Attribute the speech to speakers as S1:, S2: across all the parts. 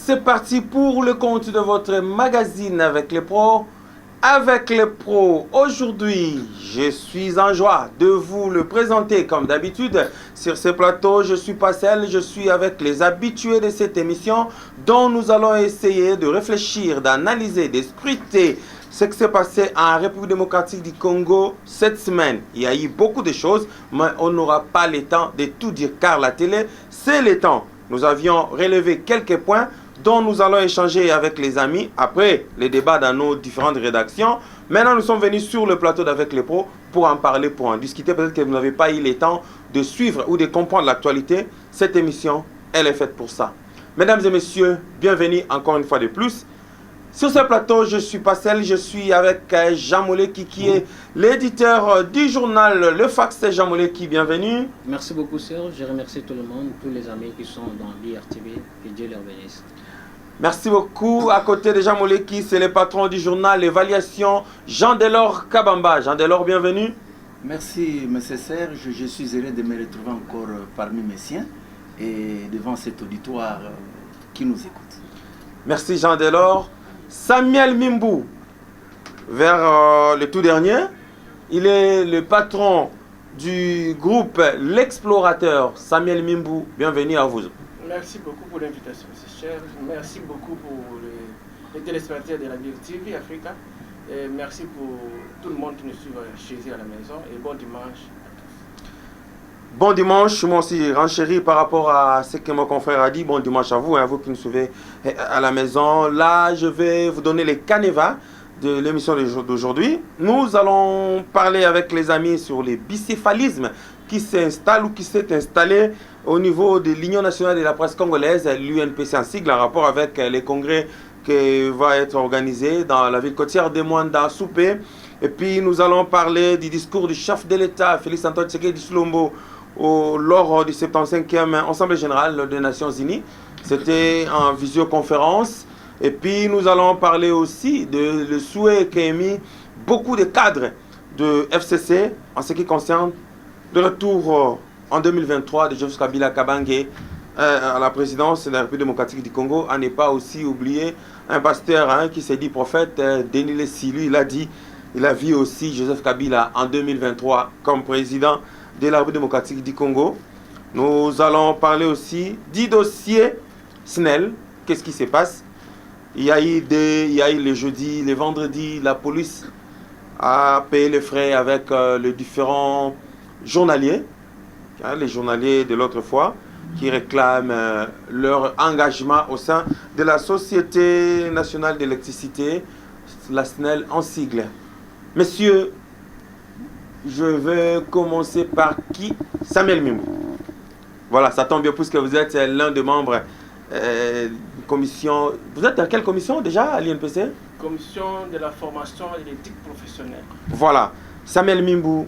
S1: c'est parti pour le compte de votre magazine avec les pros. Avec les pros, aujourd'hui, je suis en joie de vous le présenter comme d'habitude. Sur ce plateau, je suis pas seul, je suis avec les habitués de cette émission dont nous allons essayer de réfléchir, d'analyser, de scruter ce qui s'est passé en République démocratique du Congo cette semaine. Il y a eu beaucoup de choses, mais on n'aura pas le temps de tout dire car la télé, c'est le temps. Nous avions relevé quelques points dont nous allons échanger avec les amis après les débats dans nos différentes rédactions. Maintenant, nous sommes venus sur le plateau d'Avec les pros pour en parler, pour en discuter. Peut-être que vous n'avez pas eu le temps de suivre ou de comprendre l'actualité. Cette émission, elle est faite pour ça. Mesdames et messieurs, bienvenue encore une fois de plus. Sur ce plateau, je suis pas seul, je suis avec Jean Moleki qui est l'éditeur du journal Le Fax. Jean Moleki, bienvenue.
S2: Merci beaucoup Serge, je remercie tout le monde, tous les amis qui sont dans l'IRTV, que Dieu leur bénisse.
S1: Merci beaucoup. À côté de Jean Moleki, c'est le patron du journal Évaluation, Jean-Delors Kabamba. Jean-Delors, bienvenue.
S3: Merci M. Serge, je suis heureux de me retrouver encore parmi mes siens et devant cet auditoire qui nous écoute.
S1: Merci Jean-Delors. Samuel Mimbou, vers le tout dernier, il est le patron du groupe L'Explorateur. Samuel Mimbou, bienvenue à vous.
S4: Merci beaucoup pour l'invitation, c'est cher. Merci beaucoup pour les téléspectateurs de la TV Africa. Et merci pour tout le monde qui nous suit chez eux à la maison. Et bon dimanche à tous.
S1: Bon dimanche, moi aussi renchéri par rapport à ce que mon confrère a dit. Bon dimanche à vous, vous qui nous suivez à la maison. Là, je vais vous donner les canevas de l'émission d'aujourd'hui. Nous allons parler avec les amis sur les bicéphalismes qui s'installent ou qui s'est installé au niveau de l'Union nationale de la presse congolaise, l'UNPC en sigle, en rapport avec les congrès qui va être organisé dans la ville côtière de Mwanda, Soupé. Et puis nous allons parler du discours du chef de l'État, Félix Antoine Tshisekedi Tshilombo, lors du 75e Assemblée générale des Nations Unies. C'était en visioconférence. Et puis nous allons parler aussi de le souhait qu'a émis beaucoup de cadres de FCC en ce qui concerne le retour en 2023 de Joseph Kabila Kabange à la présidence de la République démocratique du Congo. À ne pas aussi oublier un pasteur qui s'est dit prophète, Denis Lessi, lui il a dit, il a vu aussi Joseph Kabila en 2023 comme président de la République démocratique du Congo. Nous allons parler aussi du dossier SNEL. Qu'est-ce qui se passe? Il y a eu les jeudis, les vendredis, la police a payé les frais avec les différents journaliers, les journaliers de l'autre fois, qui réclament leur engagement au sein de la Société nationale d'électricité, la SNEL en sigle. Messieurs, je vais commencer par qui? Samuel Mimbou. Voilà, ça tombe bien puisque vous êtes l'un des membres commission. Vous êtes dans quelle commission déjà à l'INPC?
S4: Commission de la formation et l'éthique professionnelle.
S1: Voilà. Samuel Mimbou,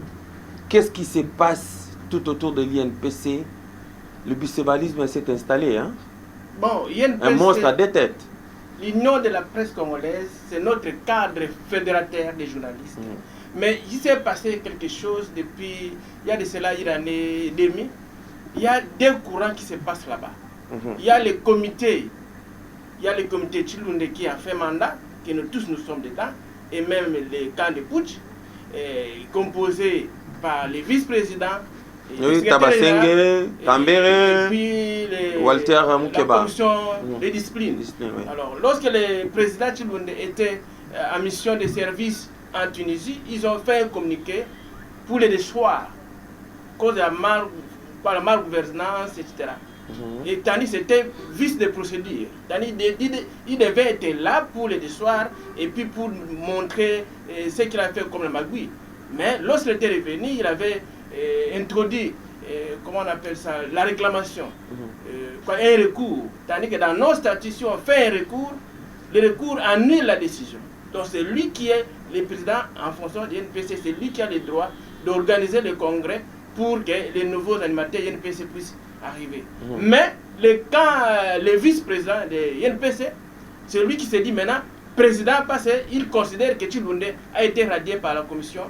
S1: qu'est-ce qui se passe tout autour de l'INPC? Le bicéphalisme s'est installé, hein?
S4: Bon, INPC,
S1: un monstre à deux têtes.
S4: L'Union de la presse congolaise, c'est notre cadre fédérateur des journalistes. Mais il s'est passé quelque chose depuis, il y a de cela une année et demie. Il y a deux courants qui se passent là-bas. Il y a le comité Tshilunde qui a fait mandat, que nous tous nous sommes dedans, et même les camps de putsch, composés par les vice-présidents,
S1: oui, Tabasenge, Tambere, Walter Moukeba.
S4: La commission de discipline. Oui. Alors, lorsque le président Tshilunde était en mission de service en Tunisie, ils ont fait un communiqué pour les déchoirs, cause de la malgouvernance, etc. Et tandis c'était vice de procédure. Il devait être là pour les déchoirs et puis pour montrer ce qu'il a fait comme le magouille. Mais lorsqu'il était revenu, il avait introduit, comment on appelle ça, la réclamation, un recours. Tandis que dans nos statuts, si on fait un recours, le recours annule la décision. Donc c'est lui qui est le président en fonction de l'INPC, c'est lui qui a le droit d'organiser le congrès pour que les nouveaux animateurs de l'INPC puissent arriver. Mais le vice-président de l'INPC, c'est lui qui s'est dit maintenant, président passé, il considère que Tshilunde a été radié par la commission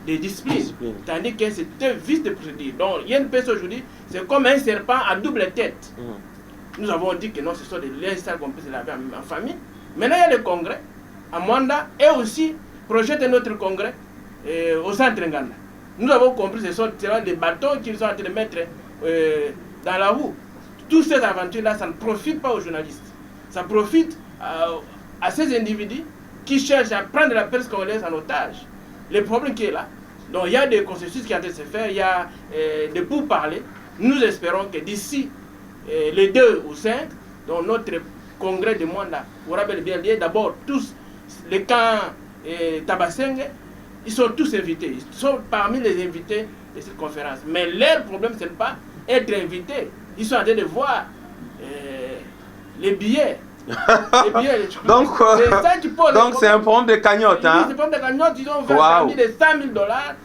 S4: de discipline. Tandis que c'était vice de procédure. Donc l'INPC aujourd'hui, c'est comme un serpent à double tête. nous avons dit que non, ce sont des liens stars qu'on peut se laver en famille. Maintenant, il y a le congrès à Mwanda et aussi projette un autre congrès au centre Nganda. Nous avons compris que ce sont des bateaux qu'ils sont en train de mettre dans la roue. Toutes ces aventures-là, ça ne profite pas aux journalistes. Ça profite à ces individus qui cherchent à prendre la presse congolaise en otage. Le problème qui est là, donc il y a des consensus qui sont en train de se faire, il y a des pourparlers. Nous espérons que d'ici les 2 ou 5, dans notre congrès de Mwanda, aura bel et bien lieu. D'abord, tous les camps Tabasenge, ils sont tous invités. Ils sont parmi les invités de cette conférence. Mais leur problème, ce n'est pas être invités. Ils sont en train de voir les billets.
S1: Donc, c'est un problème de cagnotte.
S4: Hein? C'est un problème de cagnotte. Ils ont versé des $100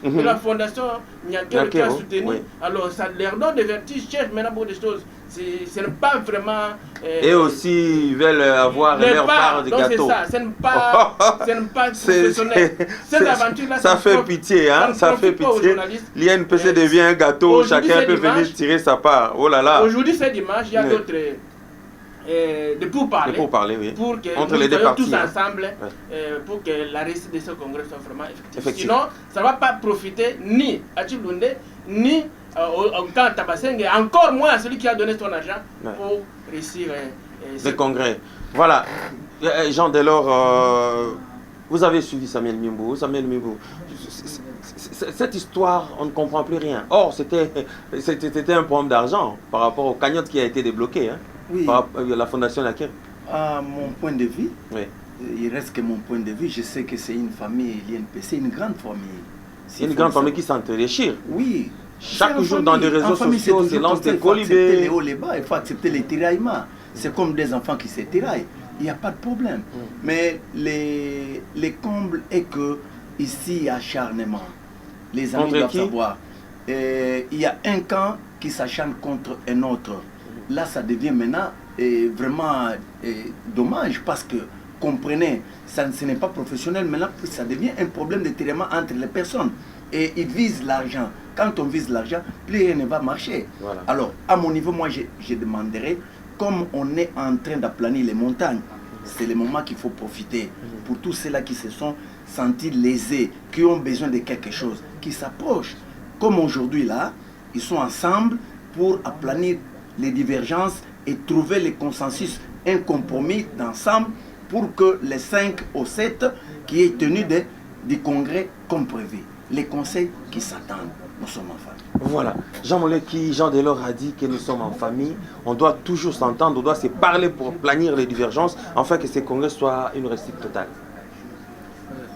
S4: 000 de la fondation Nyakero qui a soutenu. Oui. Alors, ça leur donne des vertiges. Ils cherchent maintenant beaucoup de choses. Ce n'est pas vraiment.
S1: Et aussi, ils veulent avoir leur part de gâteau.
S4: Donc, c'est ça. Ce n'est pas professionnel. Cette aventure-là,
S1: ça fait pitié. Hein? Ça fait pitié. L'INPC devient un gâteau. Chacun peut venir tirer sa part. Oh là là.
S4: Aujourd'hui, c'est dimanche. Il y a d'autres. De pourparler, oui. Pour que
S1: entre
S4: nous
S1: les deux parties,
S4: tous ensemble, pour que la réussite de ce congrès soit vraiment effective. Sinon, ça ne va pas profiter ni à Tchilunde, ni au camp Tabasenge, encore moins à celui qui a donné son argent pour réussir
S1: le congrès. Voilà. Jean Delors, vous avez suivi Samuel Mimbou. Cette histoire, on ne comprend plus rien. Or, c'était un problème d'argent par rapport au cagnotte qui a été débloqué. Hein.
S3: Oui.
S1: Par la fondation laquelle?
S3: À mon point de vue,
S1: oui.
S3: Il reste que mon point de vue, je sais que c'est une famille, l'INPC, une grande famille.
S1: C'est une grande famille qui s'entre-déchire.
S3: Oui.
S1: Chaque jour dans des réseaux sociaux, c'est lance des colibés.
S3: Il faut accepter les hauts, les bas, il faut accepter les tiraillements. C'est comme des enfants qui se tiraillent. Il n'y a pas de problème. Mais les combles est que ici, il y a acharnement. Les amis doivent savoir. Il y a un camp qui s'acharne contre un autre. Là, ça devient maintenant vraiment dommage parce que, comprenez, ce n'est pas professionnel. Maintenant, ça devient un problème de tiraillement entre les personnes. Et ils visent l'argent. Quand on vise l'argent, plus rien ne va marcher. Voilà. Alors, à mon niveau, moi, je demanderais, comme on est en train d'aplanir les montagnes, c'est le moment qu'il faut profiter pour tous ceux-là qui se sont sentis lésés, qui ont besoin de quelque chose, qui s'approchent. Comme aujourd'hui, là, ils sont ensemble pour aplanir les divergences et trouver le consensus, un compromis d'ensemble pour que les 5 ou 7 qui est tenu du congrès comme prévu. Les conseils qui s'attendent, nous sommes en famille.
S1: Voilà, Jean Delors a dit que nous sommes en famille, on doit toujours s'entendre, on doit se parler pour planir les divergences, afin que ces congrès soient une réussite totale.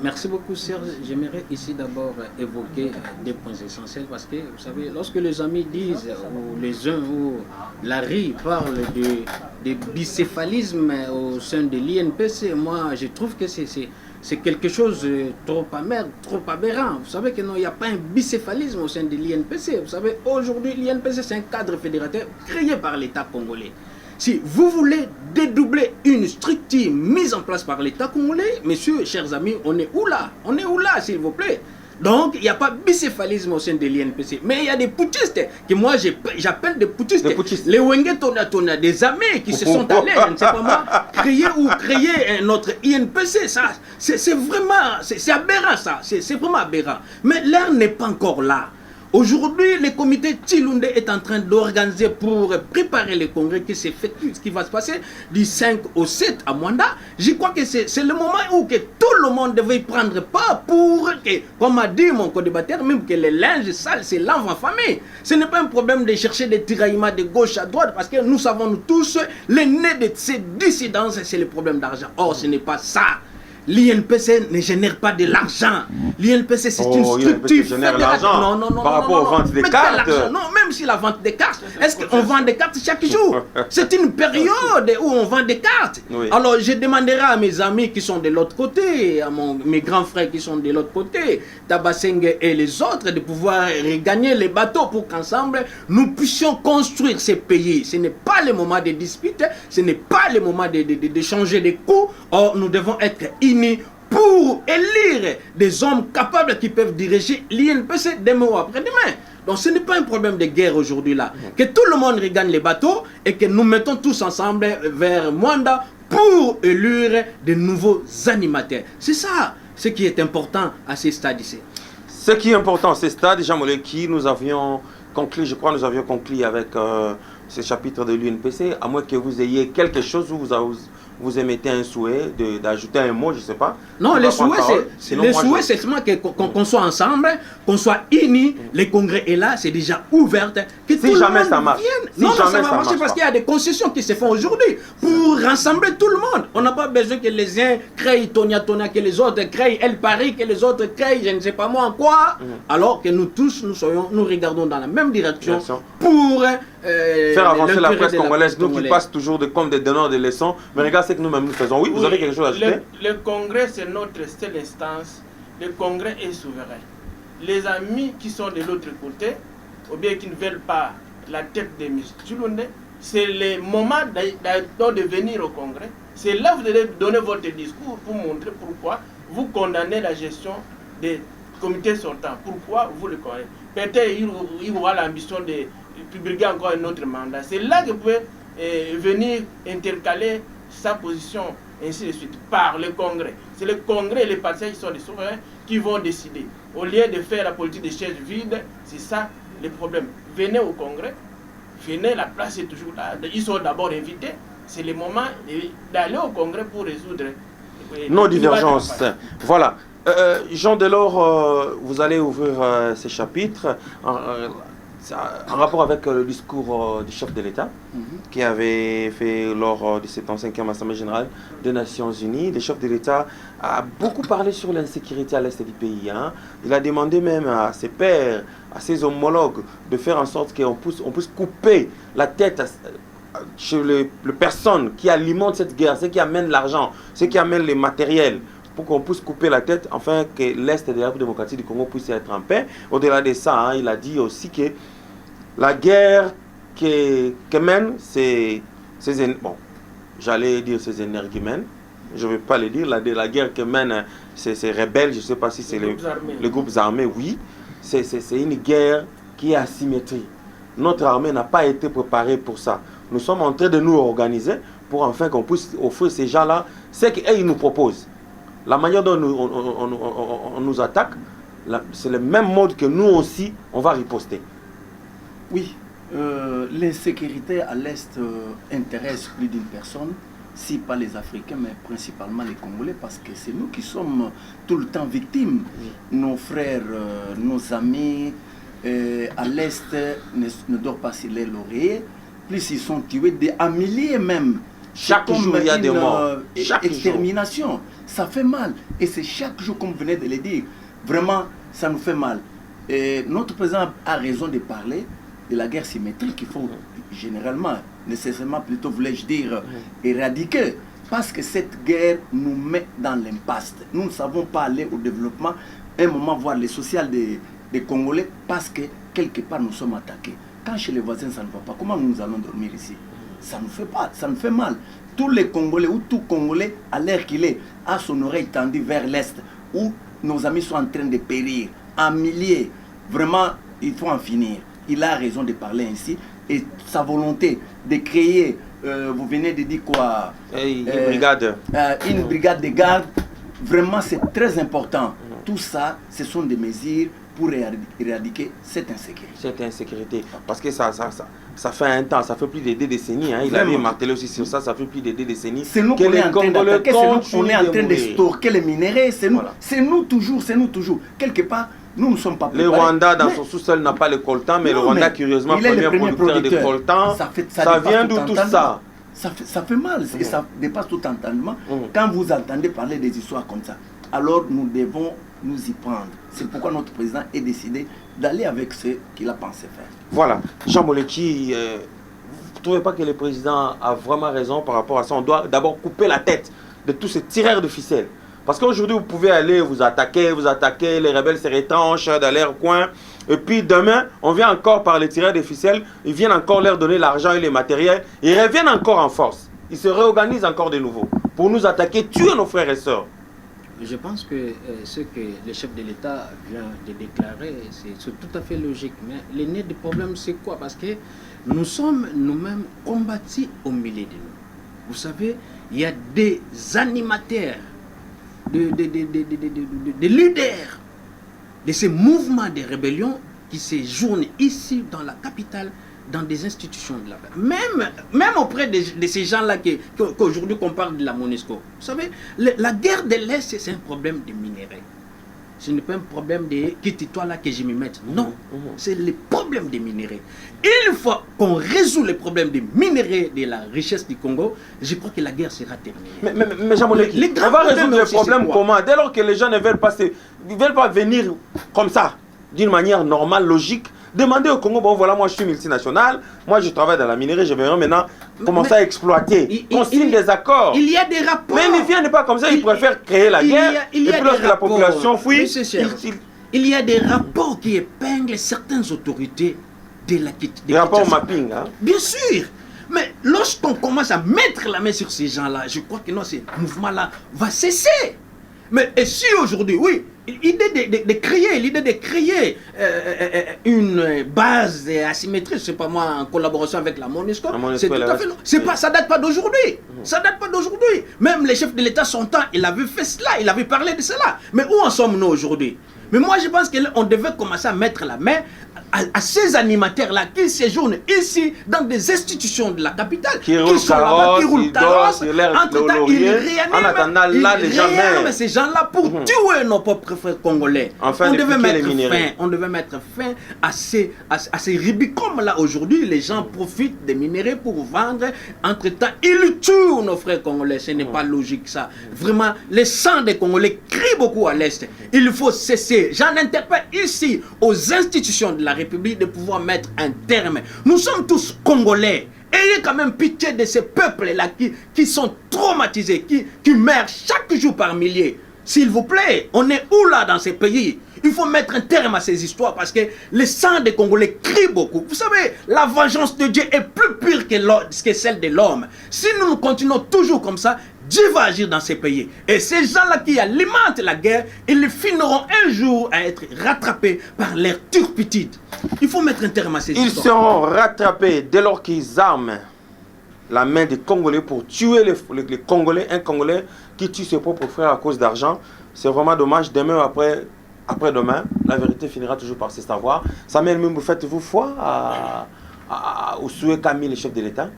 S2: Merci beaucoup Serge. J'aimerais ici d'abord évoquer des points essentiels parce que vous savez, lorsque les amis disent, ou les uns ou Larry parle de bicéphalisme au sein de l'INPC, moi je trouve que c'est quelque chose de trop amer, trop aberrant. Vous savez que non, il n'y a pas un bicéphalisme au sein de l'INPC. Vous savez, aujourd'hui, l'INPC, c'est un cadre fédérateur créé par l'État congolais. Si vous voulez dédoubler une structure mise en place par l'État congolais, messieurs, chers amis, on est où là? On est où là, s'il vous plaît? Donc, il n'y a pas de bicéphalisme au sein de l'INPC. Mais il y a des putschistes, que moi j'appelle des putschistes. Les Wenge Tona, des amis qui se sont allés, je ne sais pas moi, créer notre INPC. Ça, c'est vraiment, c'est aberrant ça. C'est vraiment aberrant. Mais l'heure n'est pas encore là. Aujourd'hui, le comité Tchilunde est en train d'organiser pour préparer le congrès qui va se passer du 5 au 7 à Mwanda. Je crois que c'est le moment où que tout le monde devait prendre part pour que, comme a dit mon co-débatteur, même que les linges sales, c'est lave en famille. Ce n'est pas un problème de chercher des tiraillements de gauche à droite, parce que nous savons nous tous, les nez de ces dissidences, c'est le problème d'argent. Or, ce n'est pas ça. L'INPC ne génère pas de l'argent. L'INPC, c'est une structure
S1: fédérative. Non, par rapport aux ventes des cartes.
S2: Non, même si la vente des cartes, est-ce qu'on vend des cartes chaque jour? C'est une période où on vend des cartes. Oui. Alors, je demanderai à mes amis qui sont de l'autre côté, à mes grands frères qui sont de l'autre côté, Tabasenge et les autres, de pouvoir regagner les bateaux pour qu'ensemble, nous puissions construire ces pays. Ce n'est pas le moment de dispute, ce n'est pas le moment de changer de coups. Or, nous devons être pour élire des hommes capables qui peuvent diriger l'INPC demain ou après-demain. Donc ce n'est pas un problème de guerre aujourd'hui là. Que tout le monde regagne les bateaux et que nous mettons tous ensemble vers Mwanda pour élire de nouveaux animateurs. C'est ça ce qui est important à ce stade ici.
S1: Ce qui est important à ce stade, Jean Moleki, nous avions conclu, je crois nous avions conclu avec ce chapitre de l'UNPC, à moins que vous ayez quelque chose où vous émettez un souhait d'ajouter un mot, je ne sais pas.
S2: Non, le souhait, c'est seulement qu'on soit ensemble, qu'on soit unis. Le congrès est là, c'est déjà ouvert. Que
S1: si jamais ça marche.
S2: Non, ça va marcher parce qu'il y a des concessions qui se font aujourd'hui pour rassembler tout le monde. On n'a pas besoin que les uns créent Tonia, que les autres créent El Paris, que les autres créent je ne sais pas moi en quoi. Alors que nous tous, nous regardons dans la même direction pour
S1: faire avancer la presse congolaise, nous qui passent toujours comme des donneurs de leçons. Mais regarde ce que nous-mêmes nous faisons. Oui, vous avez quelque chose à ajouter?
S4: Le Congrès, c'est notre seule instance. Le Congrès est souverain. Les amis qui sont de l'autre côté, ou bien qui ne veulent pas la tête de M. Tshilonde, c'est le moment de venir au Congrès. C'est là que vous allez donner votre discours pour montrer pourquoi vous condamnez la gestion des comités sortants. Pourquoi vous le connaissez. Peut-être il aura l'ambition de publier encore un autre mandat. C'est là que vous pouvez venir intercaler sa position, ainsi de suite, par le Congrès. C'est le Congrès et les partis qui sont des souverains qui vont décider. Au lieu de faire la politique des chaises vides, c'est ça le problème. Venez au Congrès, venez, la place est toujours là. Ils sont d'abord invités. C'est le moment d'aller au Congrès pour résoudre
S1: nos divergences. Voilà. Jean Delors, vous allez ouvrir ces chapitres en rapport avec le discours du chef de l'État qui avait fait lors du 75e Assemblée générale des Nations Unies. Le chef de l'État a beaucoup parlé sur l'insécurité à l'est du pays. Il a demandé même à ses pairs, à ses homologues, de faire en sorte qu'on puisse couper la tête chez les personnes qui alimentent cette guerre, ceux qui amènent l'argent, ceux qui amènent les matériels, pour qu'on puisse couper la tête, afin que l'Est de la République démocratique du Congo puisse être en paix. Au-delà de ça, il a dit aussi que la guerre que mènent bon, j'allais dire ces énergumènes, je ne vais pas le dire, la guerre que mènent ces rebelles, je ne sais pas si c'est les groupes armés, oui, c'est une guerre qui est asymétrique. Notre armée n'a pas été préparée pour ça. Nous sommes en train de nous organiser pour enfin qu'on puisse offrir ces gens-là ce qu'ils nous proposent. La manière dont on nous attaque, c'est le même mode que nous aussi, on va riposter.
S3: Oui, l'insécurité à l'Est intéresse plus d'une personne, si pas les Africains, mais principalement les Congolais, parce que c'est nous qui sommes tout le temps victimes. Nos frères, nos amis à l'Est ne doivent pas sur les lauriers. Plus ils sont tués, à milliers même.
S1: Chaque jour, il y a des morts.
S3: Extermination. Jour. Ça fait mal. Et c'est chaque jour, comme vous venez de le dire. Vraiment, ça nous fait mal. Et notre président a raison de parler de la guerre symétrique qu'il faut généralement, nécessairement plutôt, voulais-je dire, éradiquer. Parce que cette guerre nous met dans l'impasse. Nous ne savons pas aller au développement, un moment voir les social des Congolais, parce que quelque part nous sommes attaqués. Quand chez les voisins ça ne va pas, comment nous allons dormir ici? Ça nous fait pas, ça nous fait mal. Tous les Congolais ou tout Congolais, à l'heure qu'il est, a son oreille tendue vers l'Est, où nos amis sont en train de périr, en milliers. Vraiment, il faut en finir. Il a raison de parler ainsi. Et sa volonté de créer, vous venez de dire quoi?
S1: Une brigade.
S3: Une brigade de garde, vraiment c'est très important. Tout ça, ce sont des mesures pour éradiquer cette insécurité.
S1: Cette insécurité. Parce que ça fait un temps, ça fait plus de 2 décennies. Il avait martelé aussi sur ça, ça fait plus de 2 décennies.
S3: C'est nous qu'on est en train d'attaquer, c'est nous qu'on est en train de stocker les minéraux, c'est nous toujours, Quelque part, nous ne sommes pas préparés.
S1: Le Rwanda, dans son sous-sol, n'a pas le coltan, mais le Rwanda, curieusement, premier producteur de coltan. Ça vient d'où tout ça?
S3: Ça fait mal, et ça dépasse tout entendement. Quand vous entendez parler des histoires comme ça, alors nous devons nous y prendre. C'est pourquoi notre président est décidé d'aller avec ce qu'il a pensé faire.
S1: Voilà. Jean Moleki, vous ne trouvez pas que le président a vraiment raison par rapport à ça? On doit d'abord couper la tête de tous ces tireurs de ficelles. Parce qu'aujourd'hui, vous pouvez aller vous attaquer, les rebelles se retranchent dans leur coin. Et puis demain, on vient encore par les tireurs de ficelles, ils viennent encore leur donner l'argent et les matériels. Ils reviennent encore en force. Ils se réorganisent encore de nouveau pour nous attaquer, tuer nos frères et sœurs.
S2: Je pense que ce que le chef de l'État vient de déclarer, c'est tout à fait logique. Mais le nez du problème, c'est quoi? Parce que nous sommes nous-mêmes combattus au milieu de nous. Vous savez, il y a des animateurs, des leaders de ces mouvements de rébellion qui séjournent ici dans la capitale, dans des institutions de la paix. Même auprès de ces gens-là qu'aujourd'hui qu'on parle de la MONUSCO. Vous savez, la guerre de l'Est, c'est un problème de minerais. Ce n'est pas un problème de quitte-toi là que je m'y mette. Non, c'est le problème des minéraux. Une fois qu'on résout le problème des minéraux, de la richesse du Congo, je crois que la guerre sera terminée.
S1: Mais Jean Moneki, on va résoudre le problème comment? Dès lors que les gens ne veulent pas venir comme ça, d'une manière normale, logique. Demandez au Congo, bon voilà, moi je suis multinational, moi je travaille dans la minerie, je vais maintenant commencer à exploiter. On signe des accords.
S2: Il y a des rapports.
S1: Mais ils ne viennent pas comme ça, ils préfèrent créer la guerre. Et puis lorsque la population fuit,
S2: il y a des rapports qui épinglent certaines autorités de la
S1: des rapports mapping, hein?
S2: Bien sûr. Mais lorsqu'on commence à mettre la main sur ces gens-là, je crois que non, ce mouvement-là va cesser. Mais et si aujourd'hui, oui, l'idée de créer une base asymétrique, je sais pas moi, en collaboration avec la MONUSCO, c'est tout à fait non. C'est pas, ça date pas d'aujourd'hui. Ça date pas d'aujourd'hui. Même les chefs de l'État son temps, il avait fait cela, il avait parlé de cela. Mais où en sommes-nous aujourd'hui? Mais moi je pense qu'on devait commencer à mettre la main à ces animateurs-là qui séjournent ici dans des institutions de la capitale, qui sont là-bas, qui roulent carrosse, entre-temps ils réaniment ces gens-là pour tuer nos propres frères congolais.
S1: Enfin,
S2: on devait mettre fin à ces ribicomes-là aujourd'hui. Les gens profitent des minéraux pour vendre, entre-temps ils tuent nos frères congolais. Ce n'est pas logique ça. Vraiment, le sang des Congolais crie beaucoup à l'Est. Il faut cesser. J'en interpelle ici aux institutions de la République de pouvoir mettre un terme. Nous sommes tous Congolais. Ayez quand même pitié de ces peuples-là qui sont traumatisés, qui meurent chaque jour par milliers. S'il vous plaît, on est où là dans ces pays? Il faut mettre un terme à ces histoires parce que le sang des Congolais crie beaucoup. Vous savez, la vengeance de Dieu est plus pure que celle de l'homme. Si nous continuons toujours comme ça, Dieu va agir dans ces pays. Et ces gens-là qui alimentent la guerre, ils finiront un jour à être rattrapés par leur turpitude. Il faut mettre un terme à ces histoires.
S1: Ils seront rattrapés dès lors qu'ils arment la main des Congolais pour tuer les Congolais. Un Congolais qui tue ses propres frères à cause d'argent. C'est vraiment dommage. Demain après-demain, la vérité finira toujours par se savoir. Samuel Mbembe, faites-vous foi au souhait qu'a mis le chef de l'État?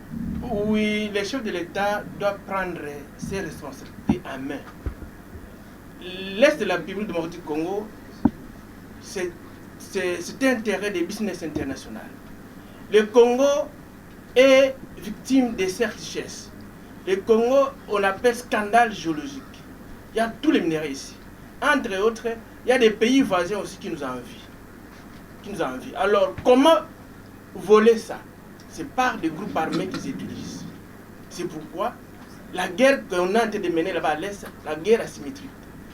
S4: Oui, le chef de l'État doit prendre ses responsabilités en main. L'Est de la République démocratique du Congo, c'est un terrain de business international. Le Congo est victime de ces richesses. Le Congo, on appelle scandale géologique. Il y a tous les minéraux ici. Entre autres, il y a des pays voisins aussi qui nous envient. Alors, comment voler ça? C'est par des groupes armés qu'ils utilisent. C'est pourquoi la guerre qu'on est en train de mener là-bas à l'Est, la guerre asymétrique.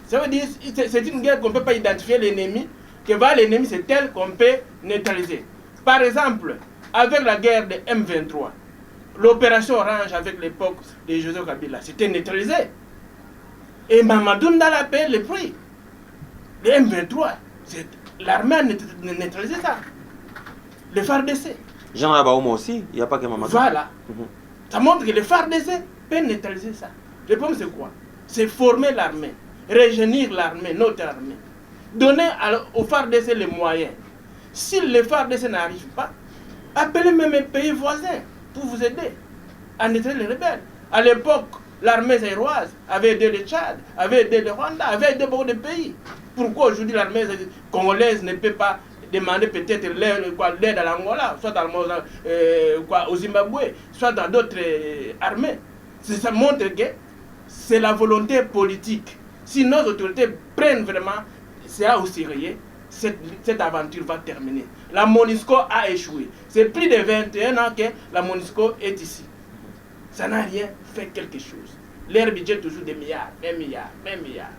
S4: Ça veut dire que c'est une guerre qu'on ne peut pas identifier l'ennemi, que va l'ennemi, c'est tel qu'on peut neutraliser. Par exemple, avec la guerre de M23, l'opération Orange avec l'époque de Joseph Kabila, c'était neutralisé. Et Mamadou Ndala paye le prix. Le M23, l'armée a neutralisé ça. Le FARDC.
S1: Jean Rabaouma aussi, il n'y a pas que Mamadou.
S4: Voilà. Ça montre que le FARDC peut neutraliser ça. Le problème c'est quoi? C'est former l'armée, rajeunir l'armée, notre armée. Donner au FARDC les moyens. Si le FARDC n'arrive pas, appelez même les pays voisins pour vous aider à neutraliser les rebelles. À l'époque, l'armée zaïroise avait aidé le Tchad, avait aidé le Rwanda, avait aidé beaucoup de pays. Pourquoi aujourd'hui l'armée congolaise ne peut pas demander peut-être l'aide à l'Angola, soit au Zimbabwe, soit dans d'autres armées? Ça montre que c'est la volonté politique. Si nos autorités prennent vraiment ça au sérieux, cette aventure va terminer. La MONUSCO a échoué. C'est plus de 21 ans que la MONUSCO est ici. Ça n'a rien fait quelque chose. Leur budget toujours des milliards, 1 milliard, 1 milliard.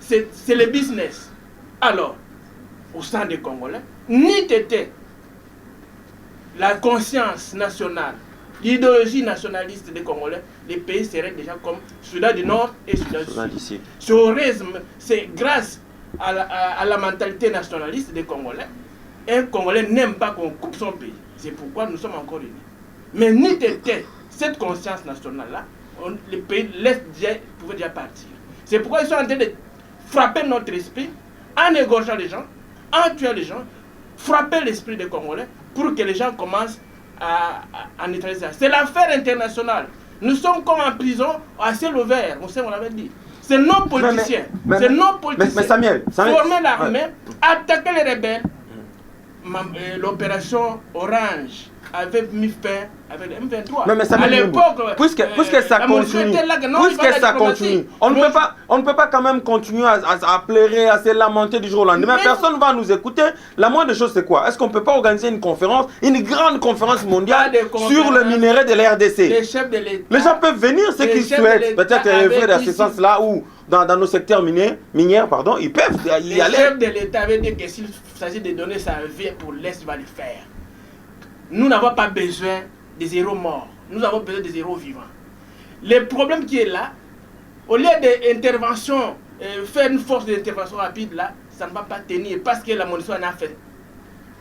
S4: C'est le business. Alors, au sein des Congolais, ni t'étais la conscience nationale l'idéologie nationaliste des Congolais, les pays seraient déjà comme Soudan du Nord et Soudan du Sud. C'est grâce à la mentalité nationaliste des Congolais. Un Congolais n'aime pas qu'on coupe son pays. C'est pourquoi nous sommes encore unis. Mais ni cette conscience nationale-là, les pays pouvaient déjà partir. C'est pourquoi ils sont en train de frapper notre esprit en égorgeant les gens, en tuant les gens, frapper l'esprit des Congolais pour que les gens commencent à neutraliser. C'est l'affaire internationale. Nous sommes comme en prison à ciel ouvert, on l'avait dit. C'est nos politiciens. C'est nos politiciens.
S1: Mais Samuel,
S4: former l'armée, attaquer les rebelles. L'opération Orange avait mis fin avec le M23.
S1: Mais ça à l'époque, puisque ça continue, on ne peut pas quand même continuer à pleurer, à se lamenter du jour au lendemain. Personne ne va nous écouter. La moindre chose, c'est quoi? Est-ce qu'on ne peut pas organiser une conférence, une grande conférence mondiale sur le minerai de la RDC? Les gens peuvent venir, ceux qui souhaitent peut-être œuvrer dans ce sens-là ou dans nos secteurs miniers, ils peuvent y aller.
S4: Le chef de l'État avait dit que s'il s'agit de donner sa vie pour l'Est, il va le faire. Nous n'avons pas besoin des héros morts. Nous avons besoin des héros vivants. Le problème qui est là, au lieu d'intervention, faire une force d'intervention rapide là, ça ne va pas tenir parce que la MONUSCO en a fait.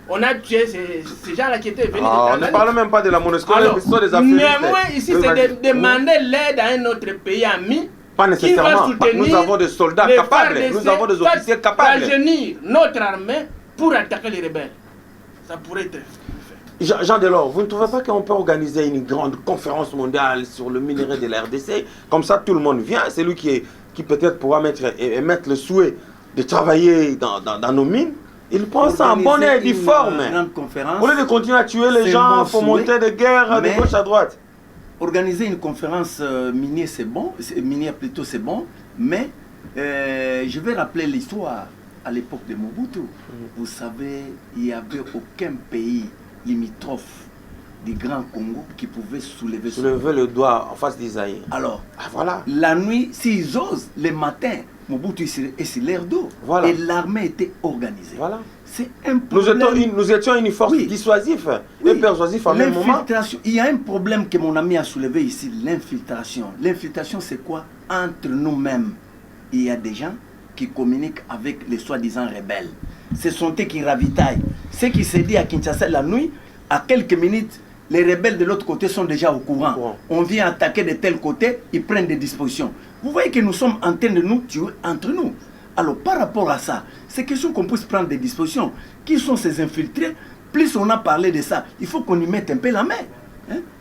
S4: On a tué ces gens-là qui étaient venus de
S1: Tanzanie. On ne parle même pas de la MONUSCO, mais ce sont des affiliés.
S4: Néanmoins, ici, c'est de demander l'aide à un autre pays ami.
S1: Pas nécessairement. Nous avons des soldats capables, nous avons des officiers capables.
S4: Rajeunir notre armée pour attaquer les rebelles. Ça pourrait être fait.
S1: Jean Delors, vous ne trouvez pas qu'on peut organiser une grande conférence mondiale sur le minerai de la RDC? Comme ça, tout le monde vient. C'est lui qui peut-être pourra mettre le souhait de travailler dans nos mines. Il pense en bonne et due forme. Au lieu de continuer à tuer les gens pour monter des guerres de gauche à droite.
S3: Organiser une conférence minière, c'est bon. Minière plutôt, c'est bon. Mais je vais rappeler l'histoire. À l'époque de Mobutu, vous savez, il n'y avait aucun pays limitrophe du Grand Congo qui pouvait soulever
S1: le doigt en face d'Isaïe.
S3: Alors,
S1: voilà.
S3: La nuit, s'ils osent, le matin, Mobutu est sur l'air d'eau.
S1: Voilà.
S3: Et l'armée était organisée.
S1: Voilà.
S3: C'est un problème.
S1: Nous étions une force dissuasive et persuasive en même moment.
S3: Il y a un problème que mon ami a soulevé ici, l'infiltration. L'infiltration, c'est quoi? Entre nous-mêmes, il y a des gens qui communiquent avec les soi-disant rebelles. Ce sont eux qui ravitaillent. Ce qui s'est dit à Kinshasa la nuit, à quelques minutes, les rebelles de l'autre côté sont déjà au courant. On vient attaquer de tel côté, ils prennent des dispositions. Vous voyez que nous sommes en train de nous tuer entre nous. Alors par rapport à ça, c'est question qu'on puisse prendre des dispositions. Qui sont ces infiltrés? Plus on a parlé de ça, il faut qu'on y mette un peu la main.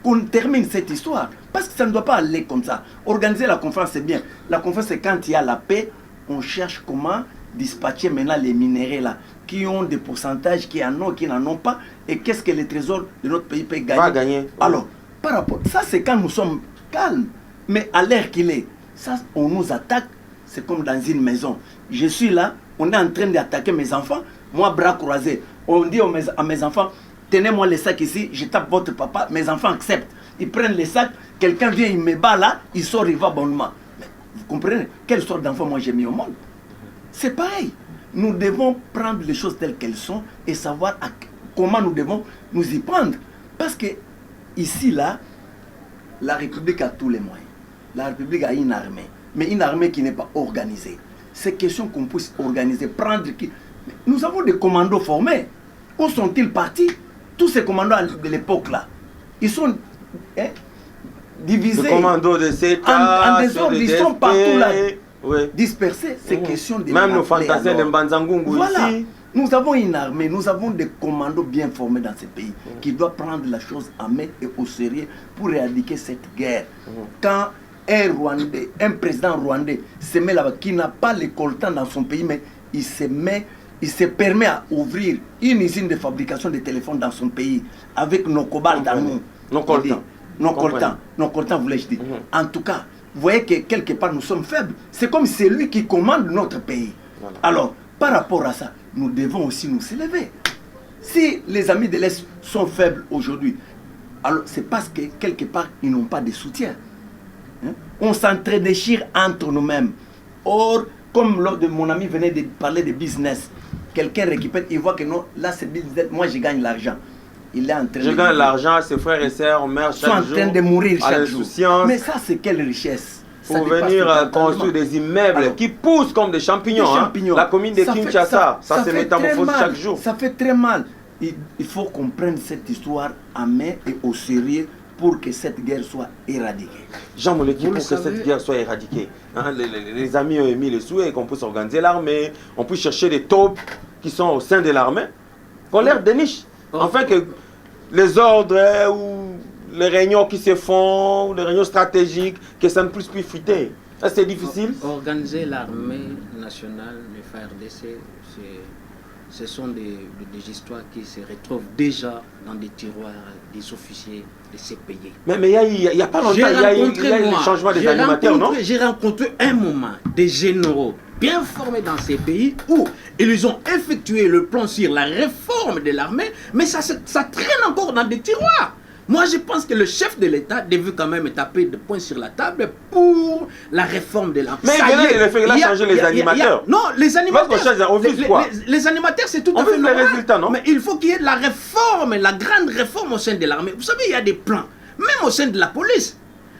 S3: Qu'on termine cette histoire. Parce que ça ne doit pas aller comme ça. Organiser la conférence, c'est bien. La conférence, c'est quand il y a la paix, on cherche comment dispatcher maintenant les minéraux là, qui ont des pourcentages, qui en ont, qui n'en ont pas, et qu'est-ce que les trésors de notre pays peuvent gagner.
S1: Va gagner.
S3: Alors, par rapport, ça c'est quand nous sommes calmes, mais à l'heure qu'il est, ça on nous attaque, c'est comme dans une maison. Je suis là, on est en train d'attaquer mes enfants, moi bras croisés, on dit à mes enfants, tenez-moi les sacs ici, je tape votre papa, mes enfants acceptent, ils prennent les sacs, quelqu'un vient, il me bat là, il sort, il va bonnement. Vous comprenez? Quelle sorte d'enfant moi j'ai mis au monde? C'est pareil. Nous devons prendre les choses telles qu'elles sont et savoir comment nous devons nous y prendre. Parce que ici, là, la République a tous les moyens. La République a une armée. Mais une armée qui n'est pas organisée. C'est question qu'on puisse organiser, prendre qui. Nous avons des commandos formés. Où sont-ils partis? Tous ces commandos de l'époque, là, ils sont divisés.
S1: Les commandos de CETA,
S3: en désordre, ils sont partout là.
S1: Oui.
S3: Dispersés, c'est question de
S1: même nos fantassins de Mbanzangungu
S3: voilà.
S1: Ici.
S3: Nous avons une armée, nous avons des commandos bien formés dans ces pays qui doivent prendre la chose en main et au sérieux pour éradiquer cette guerre. Quand un président rwandais se met là-bas, qui n'a pas le coltan dans son pays, mais il se permet à ouvrir une usine de fabrication de téléphones dans son pays avec nos cobalt dans nous.
S1: Nos coltans.
S3: Nos coltans, voulais-je dire. En tout cas, vous voyez que quelque part nous sommes faibles. C'est comme c'est lui qui commande notre pays. Voilà. Alors, par rapport à ça, nous devons aussi nous élever. Si les amis de l'Est sont faibles aujourd'hui, alors c'est parce que quelque part ils n'ont pas de soutien. On s'entre-déchire entre nous-mêmes. Or, comme lors de mon ami venait de parler de business, quelqu'un récupère, il voit que non, là c'est business, moi je gagne l'argent. il est en train
S1: Je gagne l'argent, ses frères et sœurs meurent
S3: sont en
S1: chaque jour.
S3: train de mourir
S1: à
S3: chaque jour.
S1: l'insouciance.
S3: Mais ça, c'est quelle richesse? Ça
S1: Pour
S3: dépasse
S1: venir
S3: totalement.
S1: construire des immeubles
S3: Alors,
S1: qui poussent comme des champignons.
S3: Des
S1: hein.
S3: champignons.
S1: La commune de
S3: Ça fait-
S1: Kinshasa, ça se
S3: fait
S1: métamorphose
S3: très mal.
S1: chaque jour.
S3: Ça fait très mal. Il faut qu'on prenne cette histoire à main et au sérieux pour que cette guerre soit éradiquée.
S1: Jean Moleki,
S2: Vous
S1: pour
S2: le
S1: que
S2: savez.
S1: cette guerre soit éradiquée, hein, les amis ont émis le souhait qu'on puisse organiser l'armée, on puisse chercher des taupes qui sont au sein de l'armée, qu'on leur déniche. Afin que les ordres ou les réunions qui se font, les réunions stratégiques, que ça ne puisse plus fuiter. Ça, c'est difficile.
S2: Organiser l'armée nationale, le FARDC, ce sont des histoires qui se retrouvent déjà dans des tiroirs des officiers de ces pays.
S1: Mais il n'y a pas longtemps, il y a eu le changement des animateurs, non?
S2: J'ai rencontré un moment des généraux bien formés dans ces pays où ils ont effectué le plan sur la réforme de l'armée, mais ça traîne encore dans des tiroirs. Moi, je pense que le chef de l'État devait quand même taper de poing sur la table pour la réforme de l'armée.
S1: Mais il a fait changer les animateurs.
S2: Non, les animateurs.
S1: On vise quoi?
S2: Les animateurs, c'est tout
S1: On
S2: à fait
S1: vise les
S2: normal.
S1: résultats, non?
S2: Mais il faut qu'il y ait la réforme, la grande réforme au sein de l'armée. Vous savez, il y a des plans, même au sein de la police.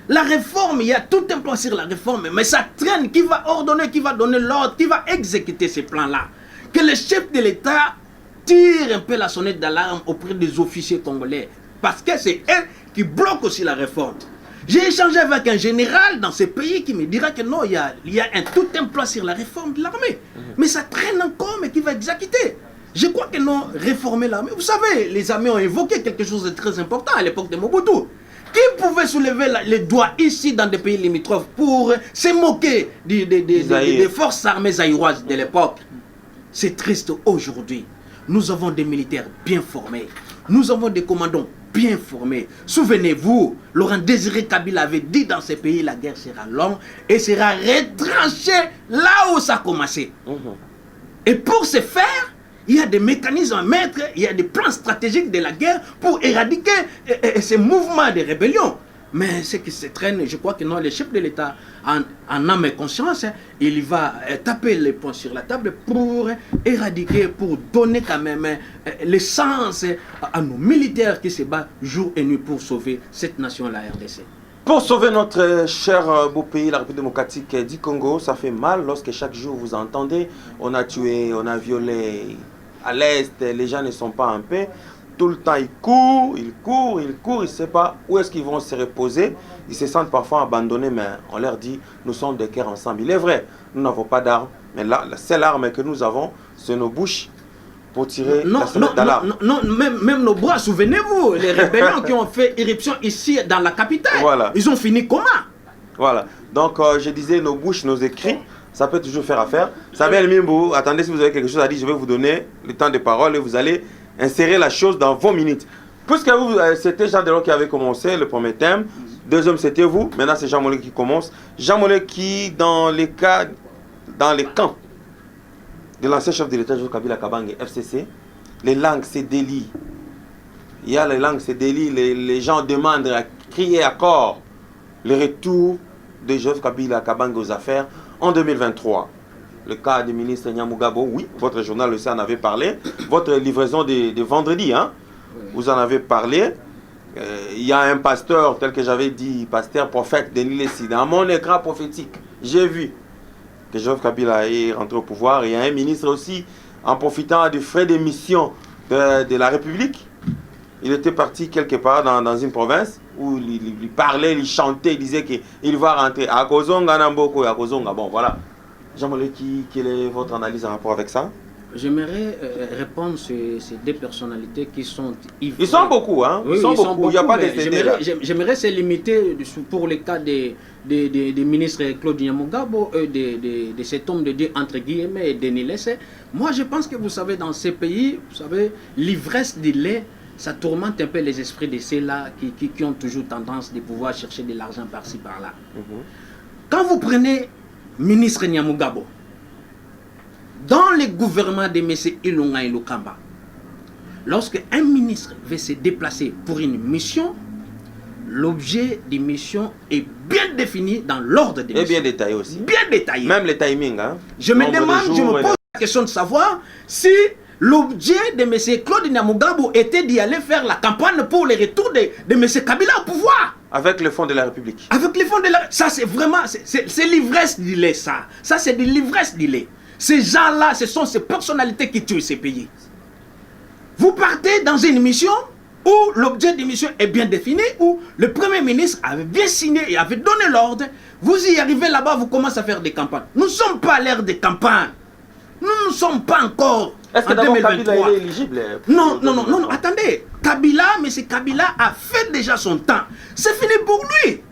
S2: La réforme, il y a tout un plan sur la réforme, mais ça traîne. Qui va ordonner, qui va donner l'ordre, qui va exécuter ces plans-là? Que le chef de l'État tire un peu la sonnette d'alarme auprès des officiers congolais. Parce que c'est eux qui bloquent aussi la réforme. J'ai échangé avec un général dans ces pays qui me dira que non, il y a tout un plan sur la réforme de l'armée. Mais ça traîne encore, mais qui va exécuter. Je crois que non, réformer l'armée. Vous savez, les amis ont évoqué quelque chose de très important à l'époque de Mobutu. Qui pouvait soulever les doigts ici dans des pays limitrophes pour se moquer des forces armées zaïroises de l'époque? C'est triste aujourd'hui. Nous avons des militaires bien formés. Nous avons des commandants bien formés. Souvenez-vous, Laurent Désiré Kabila avait dit dans ces pays, la guerre sera longue et sera retranchée là où ça a commencé. Et pour ce faire, il y a des mécanismes à mettre, il y a des plans stratégiques de la guerre pour éradiquer ces mouvements de rébellion. Mais ce qui se traîne, je crois que non, le chef de l'État, en âme et conscience, il va taper les poings sur la table pour éradiquer, pour donner quand même le sens à nos militaires qui se battent jour et nuit pour sauver cette nation, la RDC.
S1: Pour sauver notre cher beau pays, la République démocratique du Congo, ça fait mal lorsque chaque jour vous entendez, on a tué, on a violé à l'Est, les gens ne sont pas en paix. Tout le temps, ils courent, ils ne savent pas où est-ce qu'ils vont se reposer. Ils se sentent parfois abandonnés, mais on leur dit, nous sommes de cœur ensemble. Il est vrai, nous n'avons pas d'armes, mais là, la seule arme que nous avons, c'est nos bouches pour tirer la sonnette d'alarme.
S2: Non, même nos bras, souvenez-vous, les rébellions qui ont fait éruption ici dans la capitale,
S1: voilà.
S2: Ils ont fini comment?
S1: Voilà, donc je disais, nos bouches, nos écrits, ça peut toujours faire affaire. Samuel Mimbo, attendez, si vous avez quelque chose à dire, je vais vous donner le temps de parole et vous allez insérer la chose dans vos minutes. Puisque vous, c'était Jean Delors qui avait commencé le premier thème. Deuxième, c'était vous. Maintenant, c'est Jean Mollet qui commence. Jean Mollet qui, dans les camps de l'ancien chef de l'État, Joseph Kabila Kabange, FCC, les langues se délient. Il y a les langues se délient. Les gens demandent à crier à corps le retour de Joseph Kabila Kabange aux affaires en 2023. Le cas du ministre Nyamugabo, oui, votre journal aussi en avait parlé. Votre livraison de vendredi, hein, vous en avez parlé. Il y a un pasteur, tel que j'avais dit, pasteur prophète Denis Lessi, dans mon écran prophétique, j'ai vu que Joseph Kabila est rentré au pouvoir. Il y a un ministre aussi, en profitant des frais d'émission de la République. Il était parti quelque part dans une province où il parlait, il chantait, il disait qu'il va rentrer à Kozonga, Namboko et à Kozonga. Bon, voilà. Jean Mollet, quelle est votre analyse en rapport avec ça?
S2: J'aimerais répondre sur ces deux personnalités qui sont ivrées.
S1: Ils sont beaucoup, hein?
S2: Oui,
S1: ils sont beaucoup. Il n'y a pas d'essai là.
S2: J'aimerais se limiter pour le cas des ministres Claude Nyamugabo et de cet homme de Dieu, entre guillemets, et Denis Lessé. Moi, je pense que vous savez, dans ces pays, vous savez, l'ivresse du lait, ça tourmente un peu les esprits de ceux-là qui ont toujours tendance de pouvoir chercher de l'argent par-ci, par-là. Quand vous prenez ministre Nyamugabo, dans le gouvernement de M. Ilunga et Lukamba, lorsque un ministre veut se déplacer pour une mission, l'objet des missions est bien défini dans l'ordre des missions.
S1: Et bien détaillé aussi.
S2: Bien détaillé.
S1: Même les timings. Hein?
S2: Je me demande, je me pose la question de savoir si l'objet de M. Claude Nyamugabo était d'y aller faire la campagne pour le retour de M. Kabila au pouvoir.
S1: Avec le fonds de la République.
S2: Avec les fonds de la... Ça, c'est vraiment... C'est l'ivresse du lait, ça. Ça, c'est de l'ivresse du lait. Ces gens-là, ce sont ces personnalités qui tuent ces pays. Vous partez dans une mission où l'objet de mission est bien défini, où le Premier ministre avait bien signé et avait donné l'ordre. Vous y arrivez là-bas, vous commencez à faire des campagnes. Nous ne sommes pas à l'ère des campagnes. Nous ne sommes pas encore
S1: Est-ce que
S2: en
S1: d'abord
S2: 2023.
S1: Kabila est éligible?
S2: Non, attendez. Kabila, mais c'est Kabila a fait déjà son temps. C'est fini pour lui.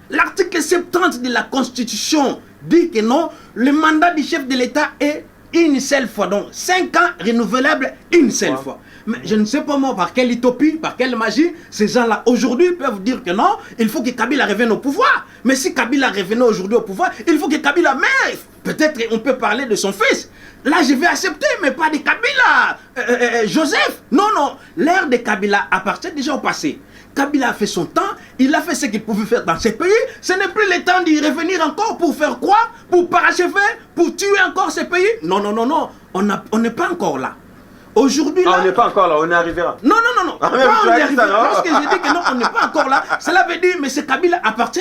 S2: L'article 70 de la Constitution dit que non, le mandat du chef de l'État est une seule fois. Donc 5 ans renouvelables une seule fois. Mais je ne sais pas moi par quelle utopie, par quelle magie, ces gens-là aujourd'hui peuvent dire que non, il faut que Kabila revienne au pouvoir. Mais si Kabila revenait aujourd'hui au pouvoir, il faut que Kabila meure. Peut-être on peut parler de son fils. Là, je vais accepter, mais pas de Kabila. Joseph, non, l'ère de Kabila appartient déjà au passé. Kabila a fait son temps, il a fait ce qu'il pouvait faire dans ce pays. Ce n'est plus le temps d'y revenir encore pour faire quoi? Pour parachever? Pour tuer encore ce pays? Non, on n'est pas encore là. Aujourd'hui, là...
S1: on n'est pas encore là, on y arrivera.
S2: Non.
S1: Ah, mais vous avez dit ça, non?
S2: Lorsque j'ai dit que non, on n'est pas encore là, cela veut dire, mais ce Kabila appartient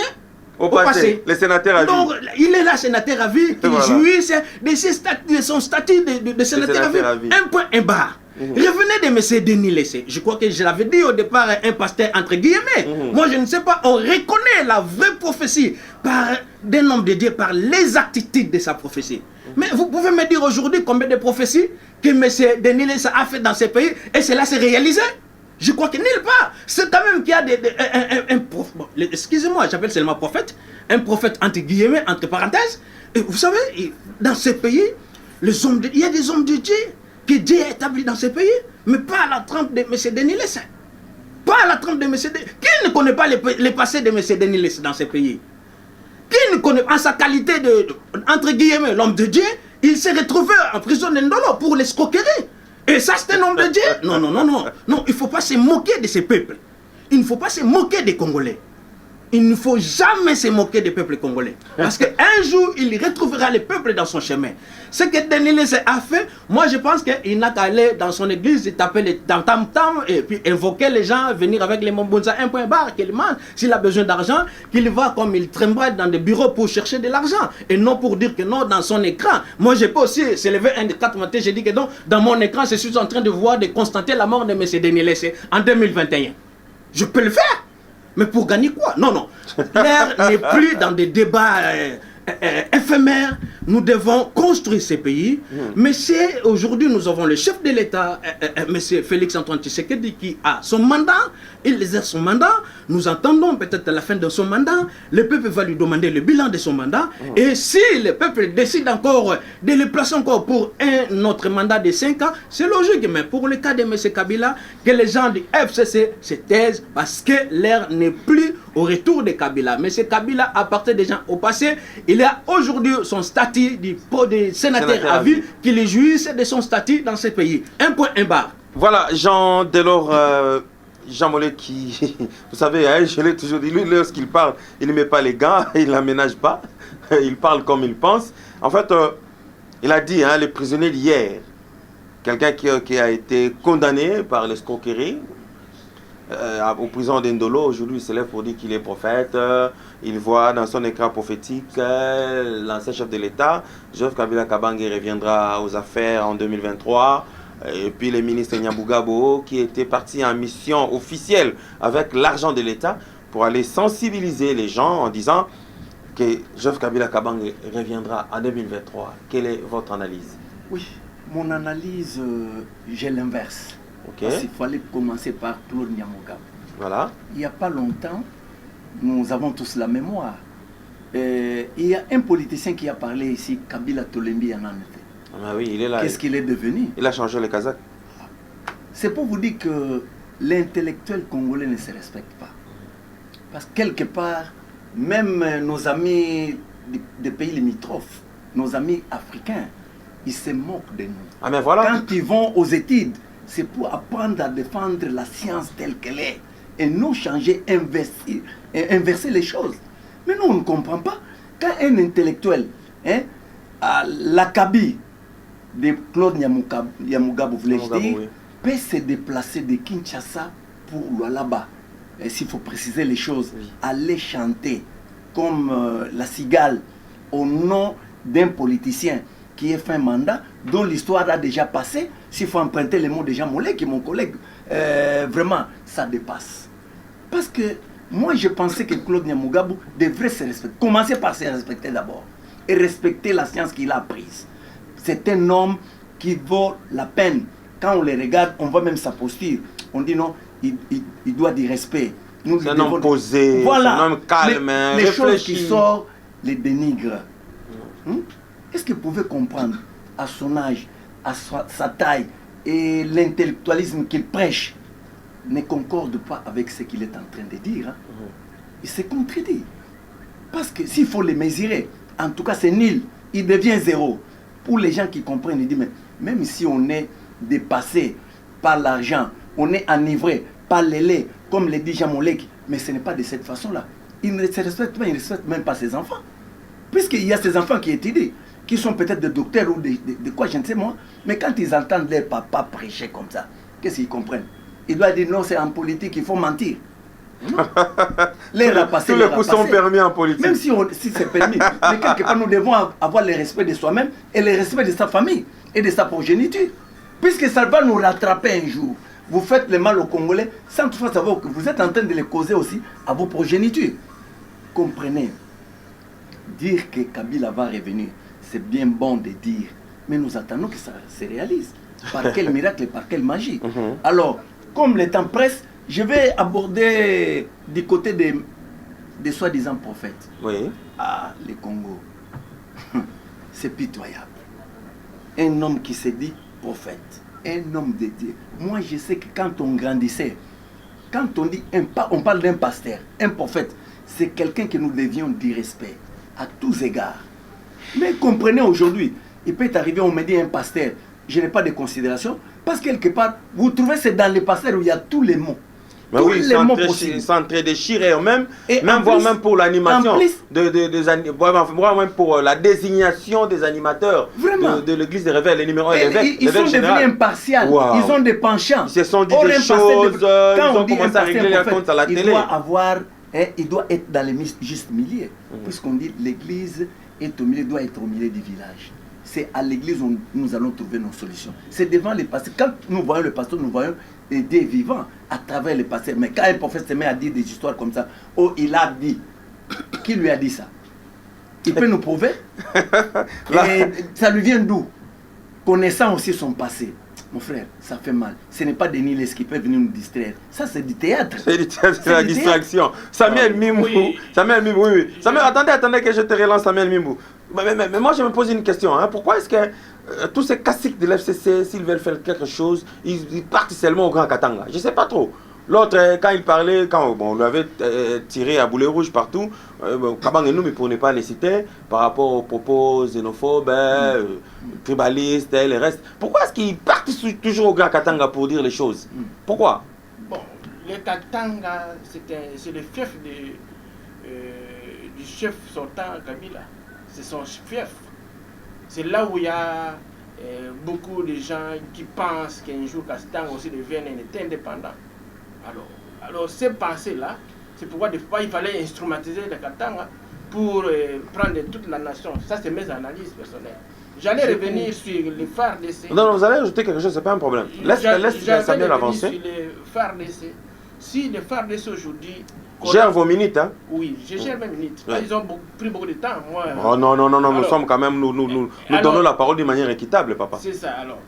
S2: au passé.
S1: Les sénateurs à vie.
S2: Donc, il est là, sénateur à vie, il jouit de son statut de sénateur à vie. Un point, un bar. Revenez de M. Denis Lessé. Je crois que je l'avais dit au départ, un pasteur entre guillemets. Moi, je ne sais pas, on reconnaît la vraie prophétie par des noms de Dieu, par les attitudes de sa prophétie. Mais vous pouvez me dire aujourd'hui combien de prophéties que M. Denis Lessé a fait dans ce pays et cela s'est réalisé? Je crois que nulle part. C'est quand même qu'il y a excusez-moi, j'appelle seulement prophète. Un prophète entre guillemets, entre parenthèses. Et vous savez, dans ce pays, il y a des hommes de Dieu que Dieu a établis dans ce pays, mais pas à la trempe de M. Denis Lessé. Pas à la trempe de M. Denis. Qui ne connaît pas le passé de M. Denis Lessé dans ce pays? Qui ne connaît pas, en sa qualité entre guillemets, l'homme de Dieu, il s'est retrouvé en prison d'Indolo pour l'escroquerie. Et ça, c'est un homme de Dieu? Non, il ne faut pas se moquer de ces peuples. Il ne faut pas se moquer des Congolais. Il ne faut jamais se moquer des peuples congolais. Parce qu'un jour, il retrouvera les peuples dans son chemin. Ce que Denis Lessé a fait, moi je pense qu'il n'a qu'à aller dans son église et taper les tam-tam et puis invoquer les gens, venir avec les Mombonza, un point barre, qu'il mange. S'il a besoin d'argent, qu'il va comme il trimballe dans des bureaux pour chercher de l'argent. Et non pour dire que non dans son écran. Moi je peux aussi se lever un des 4 matins, j'ai dit que non, dans mon écran, je suis en train de voir, de constater la mort de M. Denis Lessé en 2021. Je peux le faire. Mais pour gagner quoi? Non. L'ère n'est plus dans des débats éphémères. Nous devons construire ces pays. Mais c'est aujourd'hui, nous avons le chef de l'État, M. Félix Antoine Tshisekedi, qui a son mandat. Il exerce son mandat. Nous entendons peut-être à la fin de son mandat, le peuple va lui demander le bilan de son mandat. Et si le peuple décide encore de le placer encore pour un autre mandat de 5 ans, c'est logique. Mais pour le cas de M. Kabila, que les gens du FCC se taisent parce que l'ère n'est plus au retour de Kabila. M. Kabila appartient déjà au passé. Il a aujourd'hui son statut de sénateur à vie qui lui jouisse de son statut dans ce pays. Un point, un bar.
S1: Voilà, Jean Jean Mollet qui, vous savez, hein, je l'ai toujours dit, lui, lorsqu'il parle, il ne met pas les gants, il n'aménage pas, il parle comme il pense. En fait, il a dit, hein, les prisonniers d'hier, quelqu'un qui a été condamné par l'escroquerie aux prisons d'Indolo, aujourd'hui il se lève pour dire qu'il est prophète, il voit dans son écran prophétique l'ancien chef de l'État, Joseph Kabila Kabange reviendra aux affaires en 2023. Et puis le ministre Nyamugabo qui était parti en mission officielle avec l'argent de l'État pour aller sensibiliser les gens en disant que Joseph Kabila Kabange reviendra en 2023. Quelle est votre analyse?
S3: Oui, mon analyse, j'ai l'inverse.
S1: Okay.
S3: Parce qu'il fallait commencer par Claude Nyamugabo.
S1: Voilà.
S3: Il n'y a pas longtemps, nous avons tous la mémoire. Il y a un politicien qui a parlé ici, Kabila Tolembi en effet.
S1: Ah oui, il est là.
S3: Qu'est-ce qu'il est devenu?
S1: Il a changé les Kazakhs.
S3: C'est pour vous dire que l'intellectuel congolais ne se respecte pas. Parce que quelque part, même nos amis des pays limitrophes, nos amis africains, ils se moquent de nous.
S1: Ah mais voilà.
S3: Quand ils vont aux études, c'est pour apprendre à défendre la science telle qu'elle est. Et non changer, inverser les choses. Mais nous, on ne comprend pas. Quand un intellectuel, l'Akabi, de Claude Nyamugabo, voulais-je dire,
S1: oui.
S3: peut se déplacer de Kinshasa pour Lualaba. Et s'il faut préciser les choses,
S1: Oui.
S3: aller chanter comme la cigale au nom d'un politicien qui est fait un mandat, dont l'histoire a déjà passé, s'il faut emprunter les mots de Jean Mollet, qui est mon collègue, vraiment, ça dépasse. Parce que moi, je pensais que Claude Nyamugabo devrait se respecter. Commencer par se respecter d'abord. Et respecter la science qu'il a apprise. C'est un homme qui vaut la peine. Quand on le regarde, on voit même sa posture. On dit non, il doit du respect.
S1: C'est un homme posé,
S3: voilà.
S1: c'est un homme calme,
S3: les choses
S1: réfléchi.
S3: qui sortent, les dénigrent. Est-ce que vous pouvez comprendre, à son âge, à sa taille et l'intellectualisme qu'il prêche, ne concorde pas avec ce qu'il est en train de dire. Il se contredit. Parce que s'il faut les mesurer, en tout cas c'est nul, il devient zéro. Pour les gens qui comprennent, ils disent, mais même si on est dépassé par l'argent, on est enivré par les laits, comme le dit Jean Molek, mais ce n'est pas de cette façon-là. Il ne se respecte pas, il ne respecte même pas ses enfants. Puisqu'il y a ces enfants qui étudient, qui sont peut-être des docteurs ou de quoi, je ne sais moi, mais quand ils entendent leur papa prêcher comme ça, qu'est-ce qu'ils comprennent? Ils doivent dire non, c'est en politique, il faut mentir. Les rapaces,
S1: tous les coups sont permis en politique.
S3: Même si c'est permis, mais quelque part nous devons avoir le respect de soi-même et le respect de sa famille et de sa progéniture. Puisque ça va nous rattraper un jour. Vous faites le mal aux Congolais sans toutefois savoir que vous êtes en train de les causer aussi à vos progénitures. Comprenez, dire que Kabila va revenir, c'est bien bon de dire, mais nous attendons que ça se réalise. Par quel miracle et par quelle magie. Alors, comme le temps presse, je vais aborder du côté des soi-disant prophètes.
S1: Oui.
S3: Ah, le Congo, c'est pitoyable. Un homme qui se dit prophète, un homme de Dieu. Moi, je sais que quand on grandissait, quand on dit on parle d'un pasteur, un prophète, c'est quelqu'un que nous devions dire respect à tous égards. Mais comprenez aujourd'hui, il peut arriver, on me dit un pasteur, je n'ai pas de considération, parce que quelque part, vous trouvez c'est dans les pasteurs où il y a tous les mots.
S1: Mais
S3: tous
S1: oui,
S3: les mots possibles.
S1: ils sont en train de déchirer eux-mêmes,
S3: Et
S1: même
S3: en
S1: voire
S3: plus-
S1: même pour l'animation,
S3: en plus-
S1: voire même pour la désignation des animateurs
S3: Vraiment.
S1: de l'église des réveils, les numéros
S3: Et
S1: évêques,
S3: ils sont
S1: l'évêque
S3: devenus
S1: général.
S3: impartials,
S1: Wow.
S3: ils ont des penchants.
S1: Ils se sont dit
S3: Or,
S1: des
S3: un pasteur
S1: choses,
S3: quand
S1: ils
S3: on
S1: ont
S3: dit un
S1: commencé à
S3: pasteur
S1: régler leurs
S3: prophète,
S1: comptes à la
S3: il
S1: télé.
S3: doit avoir, il doit être dans les juste milieu. Puisqu'on dit l'église est au milieu, doit être au milieu du village. C'est à l'église où nous allons trouver nos solutions. C'est devant les pasteurs. Quand nous voyons le pasteur, nous voyons des vivants à travers les pasteurs. Mais quand un prophète se met à dire des histoires comme ça, oh, il a dit. Qui lui a dit ça? Il peut nous prouver? Et ça lui vient d'où? Connaissant aussi son passé. Mon frère, ça fait mal. Ce n'est pas des Niles qui peuvent venir nous distraire. Ça, c'est du théâtre.
S1: C'est la
S3: du
S1: distraction. Samuel Mimou.
S4: Oui.
S1: Samuel Mimou, oui. Samuel, attendez que je te relance, Samuel Mimou. Mais moi, je me pose une question. Hein. Pourquoi est-ce que tous ces caciques de l'FCC, s'ils veulent faire quelque chose, ils partent seulement au Grand Katanga? Je ne sais pas trop. L'autre, quand il parlait, quand on lui avait tiré à boulet rouge partout, Kabang et nous, mais pour ne pas les citer, par rapport aux propos xénophobes, tribalistes et le reste, pourquoi est-ce qu'ils partent toujours au Grand Katanga pour dire les choses? Pourquoi?
S4: Bon, le Katanga, c'est le fief du chef sortant Kabila. C'est son fief. C'est là où il y a beaucoup de gens qui pensent qu'un jour Katanga aussi devienne un État indépendant. Alors ces pensées-là, c'est pourquoi des fois il fallait instrumentaliser le Katanga pour prendre toute la nation. Ça, c'est mes analyses personnelles. J'allais revenir sur les FARDC.
S1: Non, vous allez ajouter quelque chose, c'est pas un problème. Laisse Samuel avancer.
S4: Sur les FARDC. Si les FARDC aujourd'hui...
S1: Gère vos minutes, hein?
S4: Oui, je gère mes minutes.
S1: Ouais.
S4: Ils ont pris beaucoup de temps. Moi,
S1: Oh non, nous
S4: alors,
S1: sommes quand même, nous donnons la parole d'une manière équitable, papa.
S4: c'est ça, alors.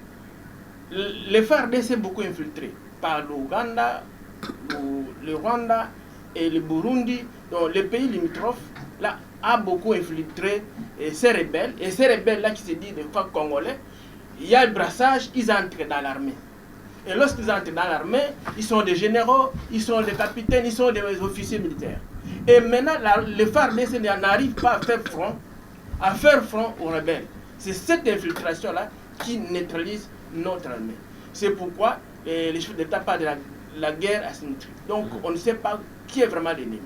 S4: Les FARDC beaucoup infiltrés par l'Ouganda, le Rwanda et le Burundi, donc les pays limitrophes, là, a beaucoup infiltré ces rebelles. Et ces rebelles-là qui se disent des fois congolais, il y a le brassage, ils entrent dans l'armée. Et lorsqu'ils entrent dans l'armée, ils sont des généraux, ils sont des capitaines, ils sont des officiers militaires. Et maintenant, les FARDC n'arrivent pas à faire front aux rebelles. C'est cette infiltration-là qui neutralise notre armée. C'est pourquoi les chefs d'État parlent de la guerre asymétrique. Donc, on ne sait pas qui est vraiment l'ennemi.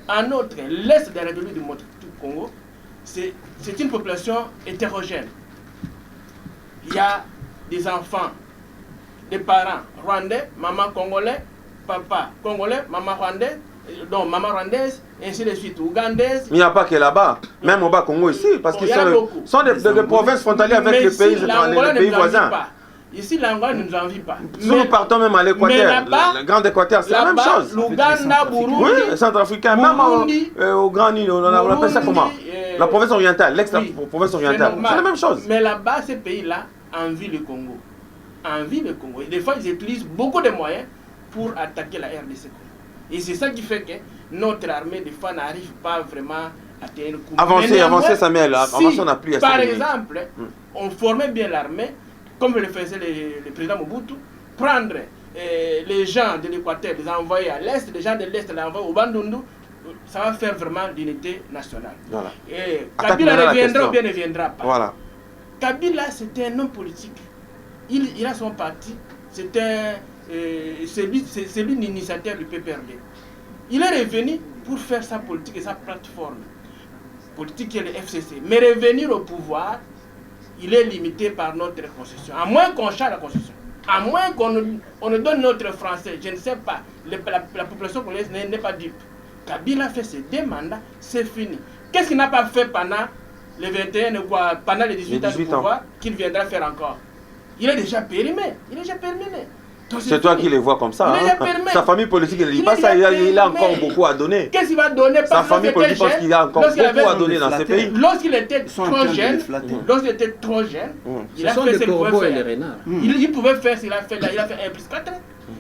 S4: En outre, l'Est de la République du Congo, c'est une population hétérogène. il y a des enfants, des parents rwandais, maman congolais, papa congolais, maman rwandaise, donc maman rwandaise, ainsi de suite, ougandaise.
S1: Mais il n'y a pas que là-bas, même au Bas-Congo ici, parce qu'ils sont des provinces frontalières avec les pays voisins.
S4: Ici, l'Angola ne nous envie pas.
S1: Si nous partons même à l'Équateur, le Grand Équateur, c'est la même chose.
S4: L'Ouganda, Burundi,
S1: oui, centrafricain, même au Grand Nil, on appelle ça comment? La province orientale, l'extra-province orientale, c'est la même chose.
S4: Mais là-bas, ces pays-là envient le Congo. Envient le Congo. Et des fois, ils utilisent beaucoup de moyens pour attaquer la RDC. Et c'est ça qui fait que notre armée, des fois, n'arrive pas vraiment à tenir le coup.
S1: Avancer, Samuel, avancer, on n'a plus à
S4: par exemple, on formait bien l'armée, comme le faisait le président Mobutu, prendre les gens de l'Équateur, les envoyer à l'Est, les gens de l'Est, les envoyer au Bandundu, ça va faire vraiment l'unité nationale.
S1: Voilà.
S4: Et Kabila reviendra ou bien ne viendra pas.
S1: Voilà.
S4: Kabila, c'était un homme politique. Il a son parti, c'est lui l'initiateur du PPRD. Il est revenu pour faire sa politique et sa plateforme politique qui est le FCC. Mais revenir au pouvoir, il est limité par notre constitution. À moins qu'on change la constitution, à moins qu'on nous donne notre français, je ne sais pas, la population congolaise n'est pas dupe. Kabila fait ses 2 mandats, c'est fini. Qu'est-ce qu'il n'a pas fait pendant les 21 ou pendant les 18 ans de pouvoir qu'il viendra faire encore? Il est déjà périmé. Il est déjà terminé.
S1: C'est toi qui les vois comme ça. Hein? Sa famille politique, il ne dit pas ça, il a encore beaucoup à donner.
S4: Qu'est-ce qu'il va donner?
S1: Sa famille politique pense qu'il a encore beaucoup à donner dans ces pays.
S4: Lorsqu'il était trop jeune, il a fait ce qu'il pouvait faire. Il pouvait faire ce qu'il a fait. Il a fait 1+4.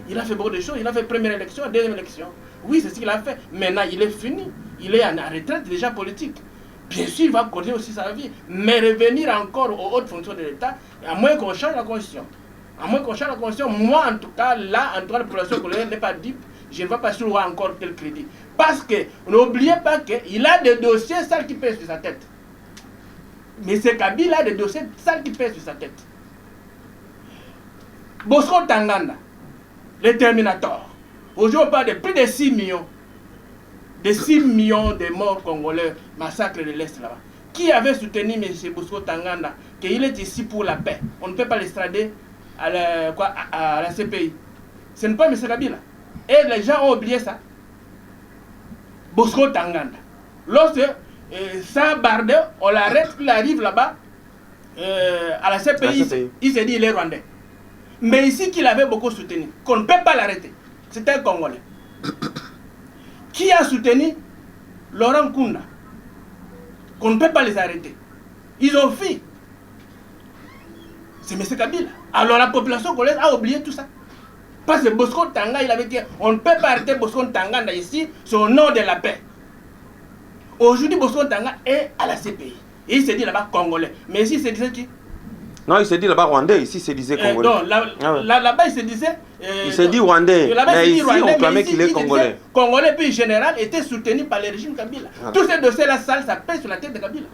S4: Il a fait beaucoup de choses. Il a fait première élection, deuxième élection. Oui, c'est ce qu'il a fait. Maintenant, il est fini. Il est en retraite déjà politique. Bien sûr, il va continuer aussi sa vie. Mais revenir encore aux hautes fonctions de l'État, à moins qu'on change la constitution. À moins qu'on change la constitution, moi en tout cas, là, en tout cas, la population coloniale n'est pas dupe, je ne vais pas sur encore quel crédit. Parce que, n'oubliez pas qu'il a des dossiers sales qui pèsent sur sa tête. Mais c'est Kabila a des dossiers sales qui pèsent sur sa tête. Bosco Tanganda, le Terminator, aujourd'hui on parle de plus de 6 millions. De 6 millions de morts congolais, massacre de l'Est là-bas. Qui avait soutenu M. Bosco Tanganda, qu'il est ici pour la paix? On ne peut pas l'extrader à la CPI. Ce n'est pas M. Kabila. Et les gens ont oublié ça. Bosco Tanganda. Lorsque ça barde, on l'arrête, il arrive là-bas à la CPI, il s'est dit il est rwandais. Mais ici qu'il avait beaucoup soutenu, qu'on ne peut pas l'arrêter. C'était un Congolais. Qui a soutenu Laurent Kunda, qu'on ne peut pas les arrêter. Ils ont fui. C'est M. Kabila. Alors la population congolaise a oublié tout ça. Parce que Bosco Tanganda, il avait dit on ne peut pas arrêter Bosco Tanganda ici, c'est au nom de la paix. Aujourd'hui, Bosco Tanganda est à la CPI. Et il s'est dit là-bas Congolais. Mais ici, il se disait qui?
S1: Non, il s'est dit là-bas Rwandais, ici, il se disait Congolais.
S4: Non, là-bas, il se disait...
S1: il s'est dit Rwandais, mais ici, on clamait qu'il est Congolais.
S4: Congolais, puis général, était soutenu par le régime Kabila. Voilà. Tous ces dossiers-là, sales, ça pèse sur la tête de Kabila.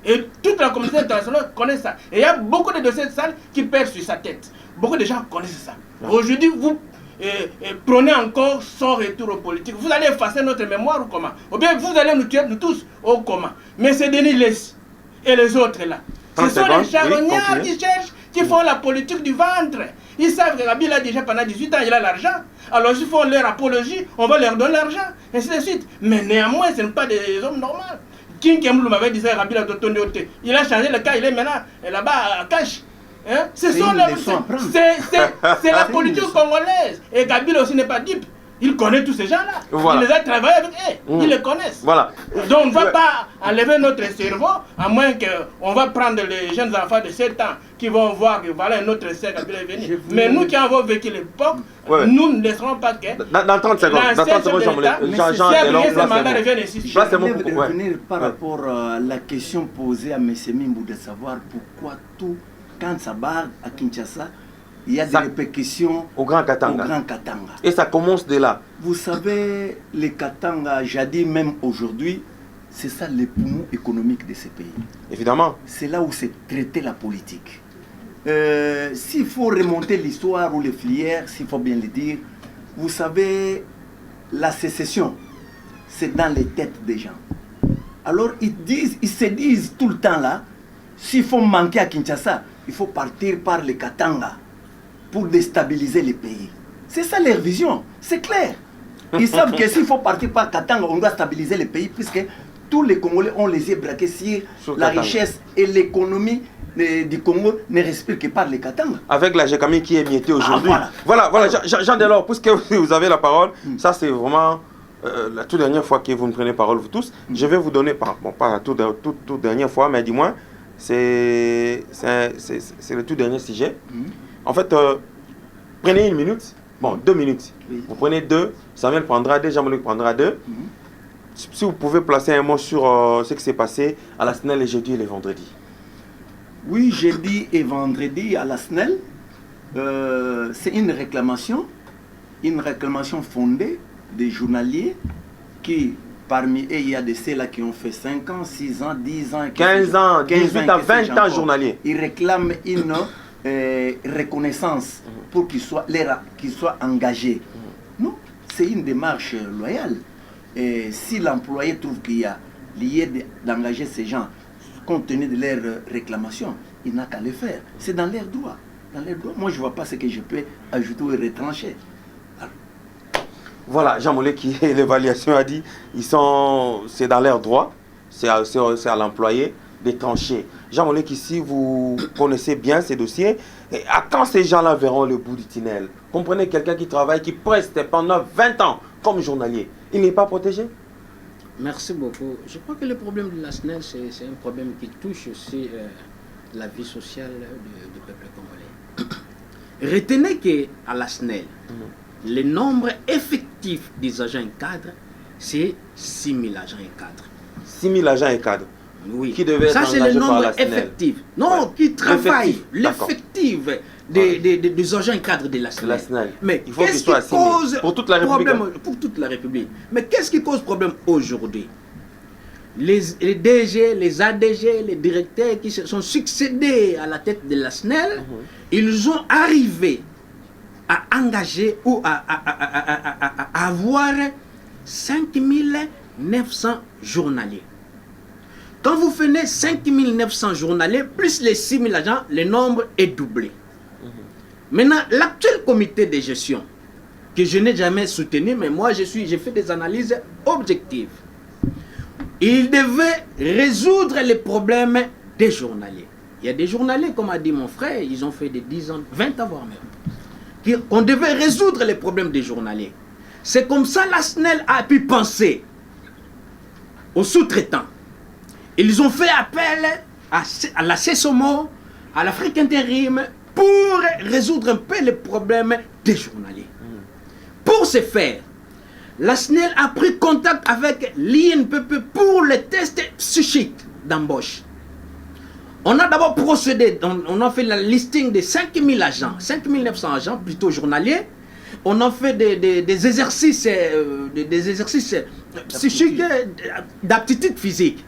S4: Et toute la communauté internationale connaît ça. Et il y a beaucoup de dossiers sales qui pèsent sur sa tête. Beaucoup de gens connaissent ça. Aujourd'hui, vous prenez encore son retour aux politiques. Vous allez effacer notre mémoire ou comment? Ou bien vous allez nous tuer, nous tous, ou comment? Mais c'est Denis Lessi et les autres là. Ce sont les charognards qui cherchent, qui font la politique du ventre. Ils savent que Kabila déjà pendant 18 ans, il a l'argent. Alors s'ils font leur apologie, on va leur donner l'argent, et ainsi de suite. Mais néanmoins, ce ne sont pas des hommes normaux. King Kemlou m'avait dit ça, Kabila Totoniote. Il a changé le cas, il est maintenant là-bas à Cache. Hein? C'est la politique congolaise. Et Kabila aussi n'est pas dupe. Il connaît tous ces gens-là. Voilà. Il les a travaillé avec eux. Ils les connaissent.
S1: Voilà.
S4: Donc on ne va pas enlever notre cerveau, à moins qu'on va prendre les jeunes enfants de 7 ans qui vont voir que voilà un autre cercle qui est venu. Mais nous qui avons vécu l'époque, nous ne laisserons pas que...
S1: Dans 30 secondes,
S3: je voulais revenir par rapport à la question posée à M. Mimbou de savoir pourquoi tout, quand ça barre à Kinshasa, il y a des répercussions
S1: au Grand Katanga. Et ça commence de là.
S3: Vous savez, les Katanga, jadis même aujourd'hui, c'est ça les poumons économiques de ces pays.
S1: Évidemment.
S3: C'est là où c'est traité la politique. S'il faut remonter l'histoire ou les filières, s'il faut bien le dire, vous savez, la sécession, c'est dans les têtes des gens. Alors ils se disent tout le temps là, s'il faut manquer à Kinshasa, il faut partir par les Katanga pour déstabiliser les pays. C'est ça leur vision, c'est clair. Ils savent que s'il faut partir par Katanga, on doit stabiliser les pays, puisque tous les Congolais ont les yeux braqués sur la richesse et l'économie du Congo ne respire que par les Katanga.
S1: Avec la GECAMI qui est miettée aujourd'hui. Voilà, Jean Delors, puisque vous avez la parole, ça c'est vraiment la toute dernière fois que vous me prenez parole, vous tous. Je vais vous donner, bon, pas la toute dernière fois, mais du moins, c'est le tout dernier sujet. En fait, prenez 1 minute, bon, 2 minutes. Vous prenez 2, Samuel prendra 2, Jean-Monique prendra 2. Si vous pouvez placer un mot sur ce qui s'est passé à la SNEL les jeudi et les vendredis.
S3: Oui, jeudi et vendredi à la SNEL, c'est une réclamation fondée des journaliers qui, parmi eux, il y a de ceux-là qui ont fait 5 ans, 6 ans, 10 ans,
S1: 15 ans, 18 à 20 ans journaliers.
S3: Ils réclament une reconnaissance pour qu'ils soient engagés. Non, c'est une démarche loyale. Et si l'employé trouve qu'il y a lieu d'engager ces gens compte tenu de leurs réclamations, il n'a qu'à le faire. C'est dans leurs droits. Moi, je ne vois pas ce que je peux ajouter ou retrancher.
S1: Voilà, Jean Mollet qui l'évaluation a dit, c'est dans leurs droits, c'est à l'employé de trancher. Jean Mollet, si vous connaissez bien ces dossiers, et à quand ces gens-là verront le bout du tunnel? Comprenez, quelqu'un qui travaille, qui preste pendant 20 ans comme journalier, il n'est pas protégé?
S2: Merci beaucoup. Je crois que le problème de la SNEL, c'est un problème qui touche aussi la vie sociale du peuple congolais. Retenez qu'à la SNEL, le nombre effectif des agents cadres, c'est 6 000 agents cadres.
S1: 6 000 agents cadres.
S2: Oui.
S1: Qui devaient
S2: ça,
S1: être
S2: c'est le
S1: engagés par
S2: nombre
S1: la SNEL.
S2: effectif. Non, qui travaillent. L'effectif des agents cadres de la SNEL. Mais
S1: il faut qu'ils soient assimilés pour toute la République.
S2: Pour toute la République. Mais qu'est-ce qui cause problème aujourd'hui? Les DG, les ADG, les directeurs qui se sont succédés à la tête de la SNEL, ils ont arrivé à engager ou à avoir 5 900 journaliers. Quand vous prenez 5 900 journaliers plus les 6 000 agents, le nombre est doublé. Maintenant, l'actuel comité de gestion, que je n'ai jamais soutenu, mais moi j'ai fait des analyses objectives. Il devait résoudre les problèmes des journaliers. Il y a des journaliers, comme a dit mon frère, ils ont fait des 10 ans, 20 ans voire même. On devait résoudre les problèmes des journaliers. C'est comme ça la SNEL a pu penser aux sous-traitants. Ils ont fait appel à la CESOMO, à l'Afrique Intérim, pour résoudre un peu les problèmes des journaliers. Pour ce faire, la SNEL a pris contact avec l'INPP pour les tests psychiques d'embauche. On a d'abord procédé, on a fait la listing de 5 000 agents, 5 900 agents plutôt journaliers. On a fait des exercices psychiques d'aptitude physique.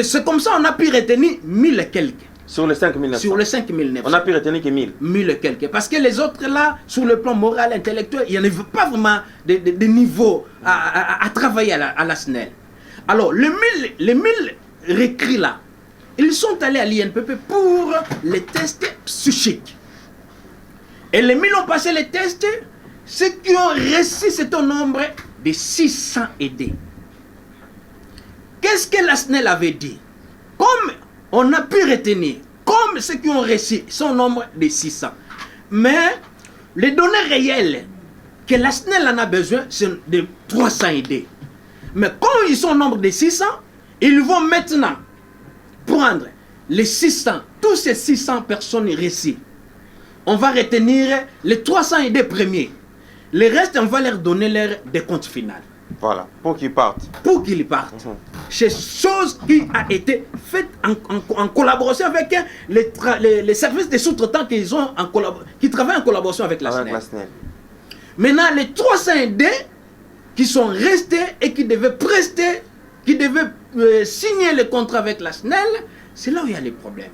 S2: C'est comme ça on a pu retenir 1000 et quelques.
S1: Sur les 5 900.
S2: Sur les 5 900.
S1: On a pu retenir que 1000.
S2: 1000 et quelques. Parce que les autres là, sur le plan moral, intellectuel, il n'y en avait pas vraiment de niveau à travailler à la SNEL. Alors, les 1000 recrues là, ils sont allés à l'INPP pour les tests psychiques. Et les 1000 ont passé les tests. Ceux qui ont réussi, c'est au nombre de 600 aidés. Qu'est-ce que la SNEL avait dit? Comme on a pu retenir, comme ceux qui ont réussi, sont au nombre de 600. Mais les données réelles que la SNEL en a besoin, c'est de 300 aidés. Mais comme ils sont au nombre de 600, ils vont maintenant prendre les 600, tous ces 600 personnes réussies. On va retenir les 300 aidés premiers. Les restes, on va leur donner leur décompte final.
S1: Voilà, pour qu'ils partent.
S2: Pour qu'ils partent. C'est chose qui a été faite en collaboration avec les services de sous-traitants qui travaillent en collaboration avec la SNEL. Maintenant, les 300 aidés qui sont restés et qui devaient prester, qui devaient signer le contrat avec la SNEL, c'est là où il y a les problèmes.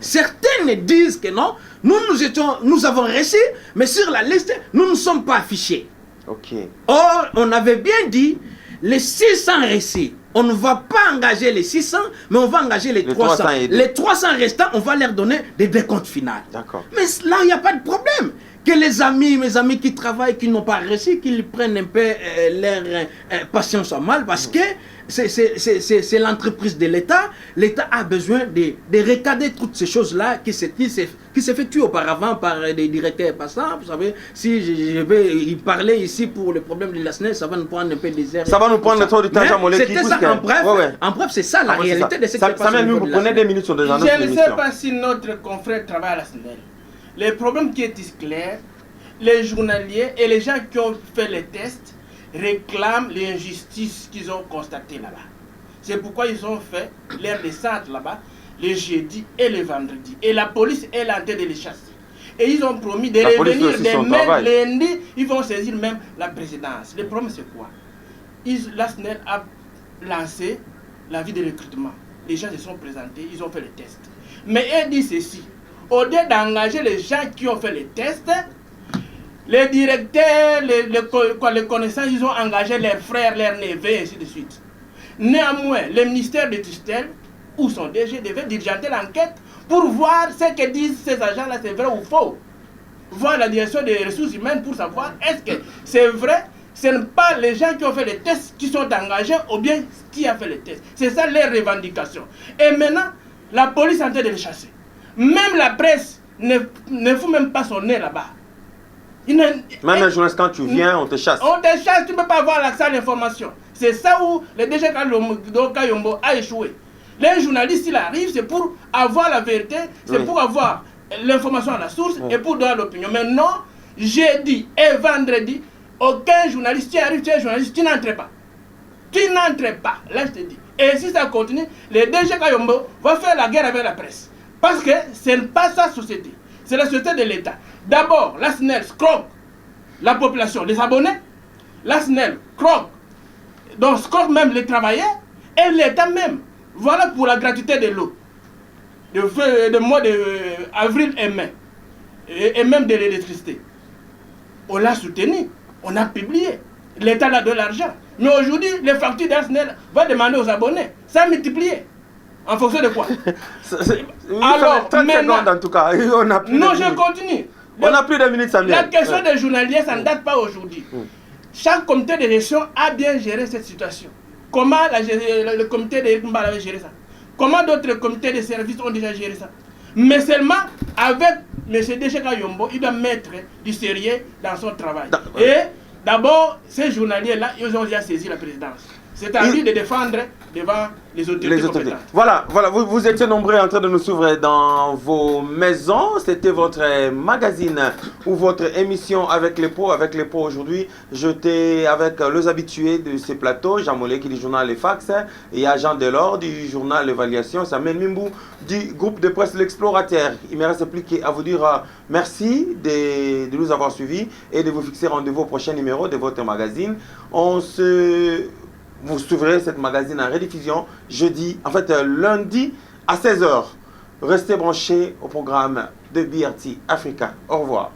S2: Certains disent que non, nous avons réussi, mais sur la liste, nous ne sommes pas affichés.
S1: Ok.
S2: Or, on avait bien dit, les 600 récits, on ne va pas engager les 600, mais on va engager les 300. Les 300 restants, on va leur donner des décomptes finales.
S1: D'accord.
S2: Mais là, il n'y a pas de problème. Que mes amis qui travaillent, qui n'ont pas réussi, qu'ils prennent un peu leur patience en mal, parce que c'est l'entreprise de l'État. L'État a besoin de recader toutes ces choses-là qui s'effectuent auparavant par des directeurs passants. Vous savez, si je vais y parler ici pour le problème de la SNES, ça va nous prendre un peu des heures.
S1: Ça va nous prendre le temps du temps, Jean-Molé.
S2: C'était ça, en bref, c'est ça la réalité de ce qui se passe.
S1: Ça même, vous prenez des minutes sur des annonces.
S4: Je ne sais pas si notre confrère travaille à la SNEL. Le problème qui est clair, les journaliers et les gens qui ont fait les tests réclament les injustices qu'ils ont constatées là-bas. C'est pourquoi ils ont fait leur descente là-bas les jeudis et les vendredis. Et la police est en train de les chasser. Et ils ont promis de revenir les lundi, ils vont saisir même la présidence. Le problème c'est quoi? La SNEL a lancé la vie de recrutement. Les gens se sont présentés, ils ont fait les tests. Mais elle dit ceci. Au lieu d'engager les gens qui ont fait les tests, les directeurs, les connaissants, ils ont engagé leurs frères, leurs neveux, et ainsi de suite. Néanmoins, le ministère de tutelle ou son DG devait diligenter l'enquête pour voir ce que disent ces agents-là, c'est vrai ou faux. Voir la direction des ressources humaines pour savoir est-ce que c'est vrai, ce n'est pas les gens qui ont fait les tests qui sont engagés ou bien qui a fait les tests. C'est ça les revendications. Et maintenant, la police est en train de les chasser. Même la presse ne fout même pas son nez là-bas.
S1: Même un journaliste, quand tu viens, on te chasse.
S4: On te chasse, tu ne peux pas avoir l'accès à l'information. C'est ça où le DG Kayombo a échoué. Les journalistes, s'il arrive, c'est pour avoir la vérité, c'est pour avoir l'information à la source et pour donner l'opinion. Mais non, jeudi et vendredi, aucun journaliste, tu arrives, tu es journaliste, tu n'entres pas. Tu n'entres pas, là je te dis. Et si ça continue, le DG Kayombo va faire la guerre avec la presse. Parce que ce n'est pas sa société, c'est la société de l'État. D'abord, la SNEL croque la population, les abonnés. La SNEL croque, donc croque même les travailleurs et l'État même. Voilà pour la gratuité de l'eau, de mois d'avril et mai, et même de l'électricité. On l'a soutenu, on a publié. L'État a donné l'argent. Mais aujourd'hui, les factures de la SNEL vont demander aux abonnés. Ça a multiplié. En fonction de quoi?
S1: Alors, maintenant, en tout cas, on a plus
S4: non, je continue.
S1: On n'a plus de minutes, Samuel.
S4: La question des journaliers, ça ne date pas aujourd'hui. Chaque comité de gestion a bien géré cette situation. Comment le comité de Mbala avait géré ça? Comment d'autres comités de services ont déjà géré ça? Mais seulement avec M. DG Kayombo, il doit mettre du sérieux dans son travail. Et d'abord, ces journaliers-là, ils ont déjà saisi la présidence. C'est à lui de défendre devant les autorités.
S1: Voilà, vous étiez nombreux en train de nous suivre dans vos maisons. C'était votre magazine ou votre émission avec les pros. Avec les pros aujourd'hui, j'étais avec les habitués de ces plateaux. Jean-Molé qui du journal Les Fax. Il y a Jean Delors du journal L'Évaluation. Samuel Mimbou du groupe de presse L'Explorateur. Il me reste plus qu'à vous dire merci de nous avoir suivis et de vous fixer rendez-vous au prochain numéro de votre magazine. Vous suivrez cette magazine en rediffusion lundi à 16h. Restez branchés au programme de BRT Africa. Au revoir.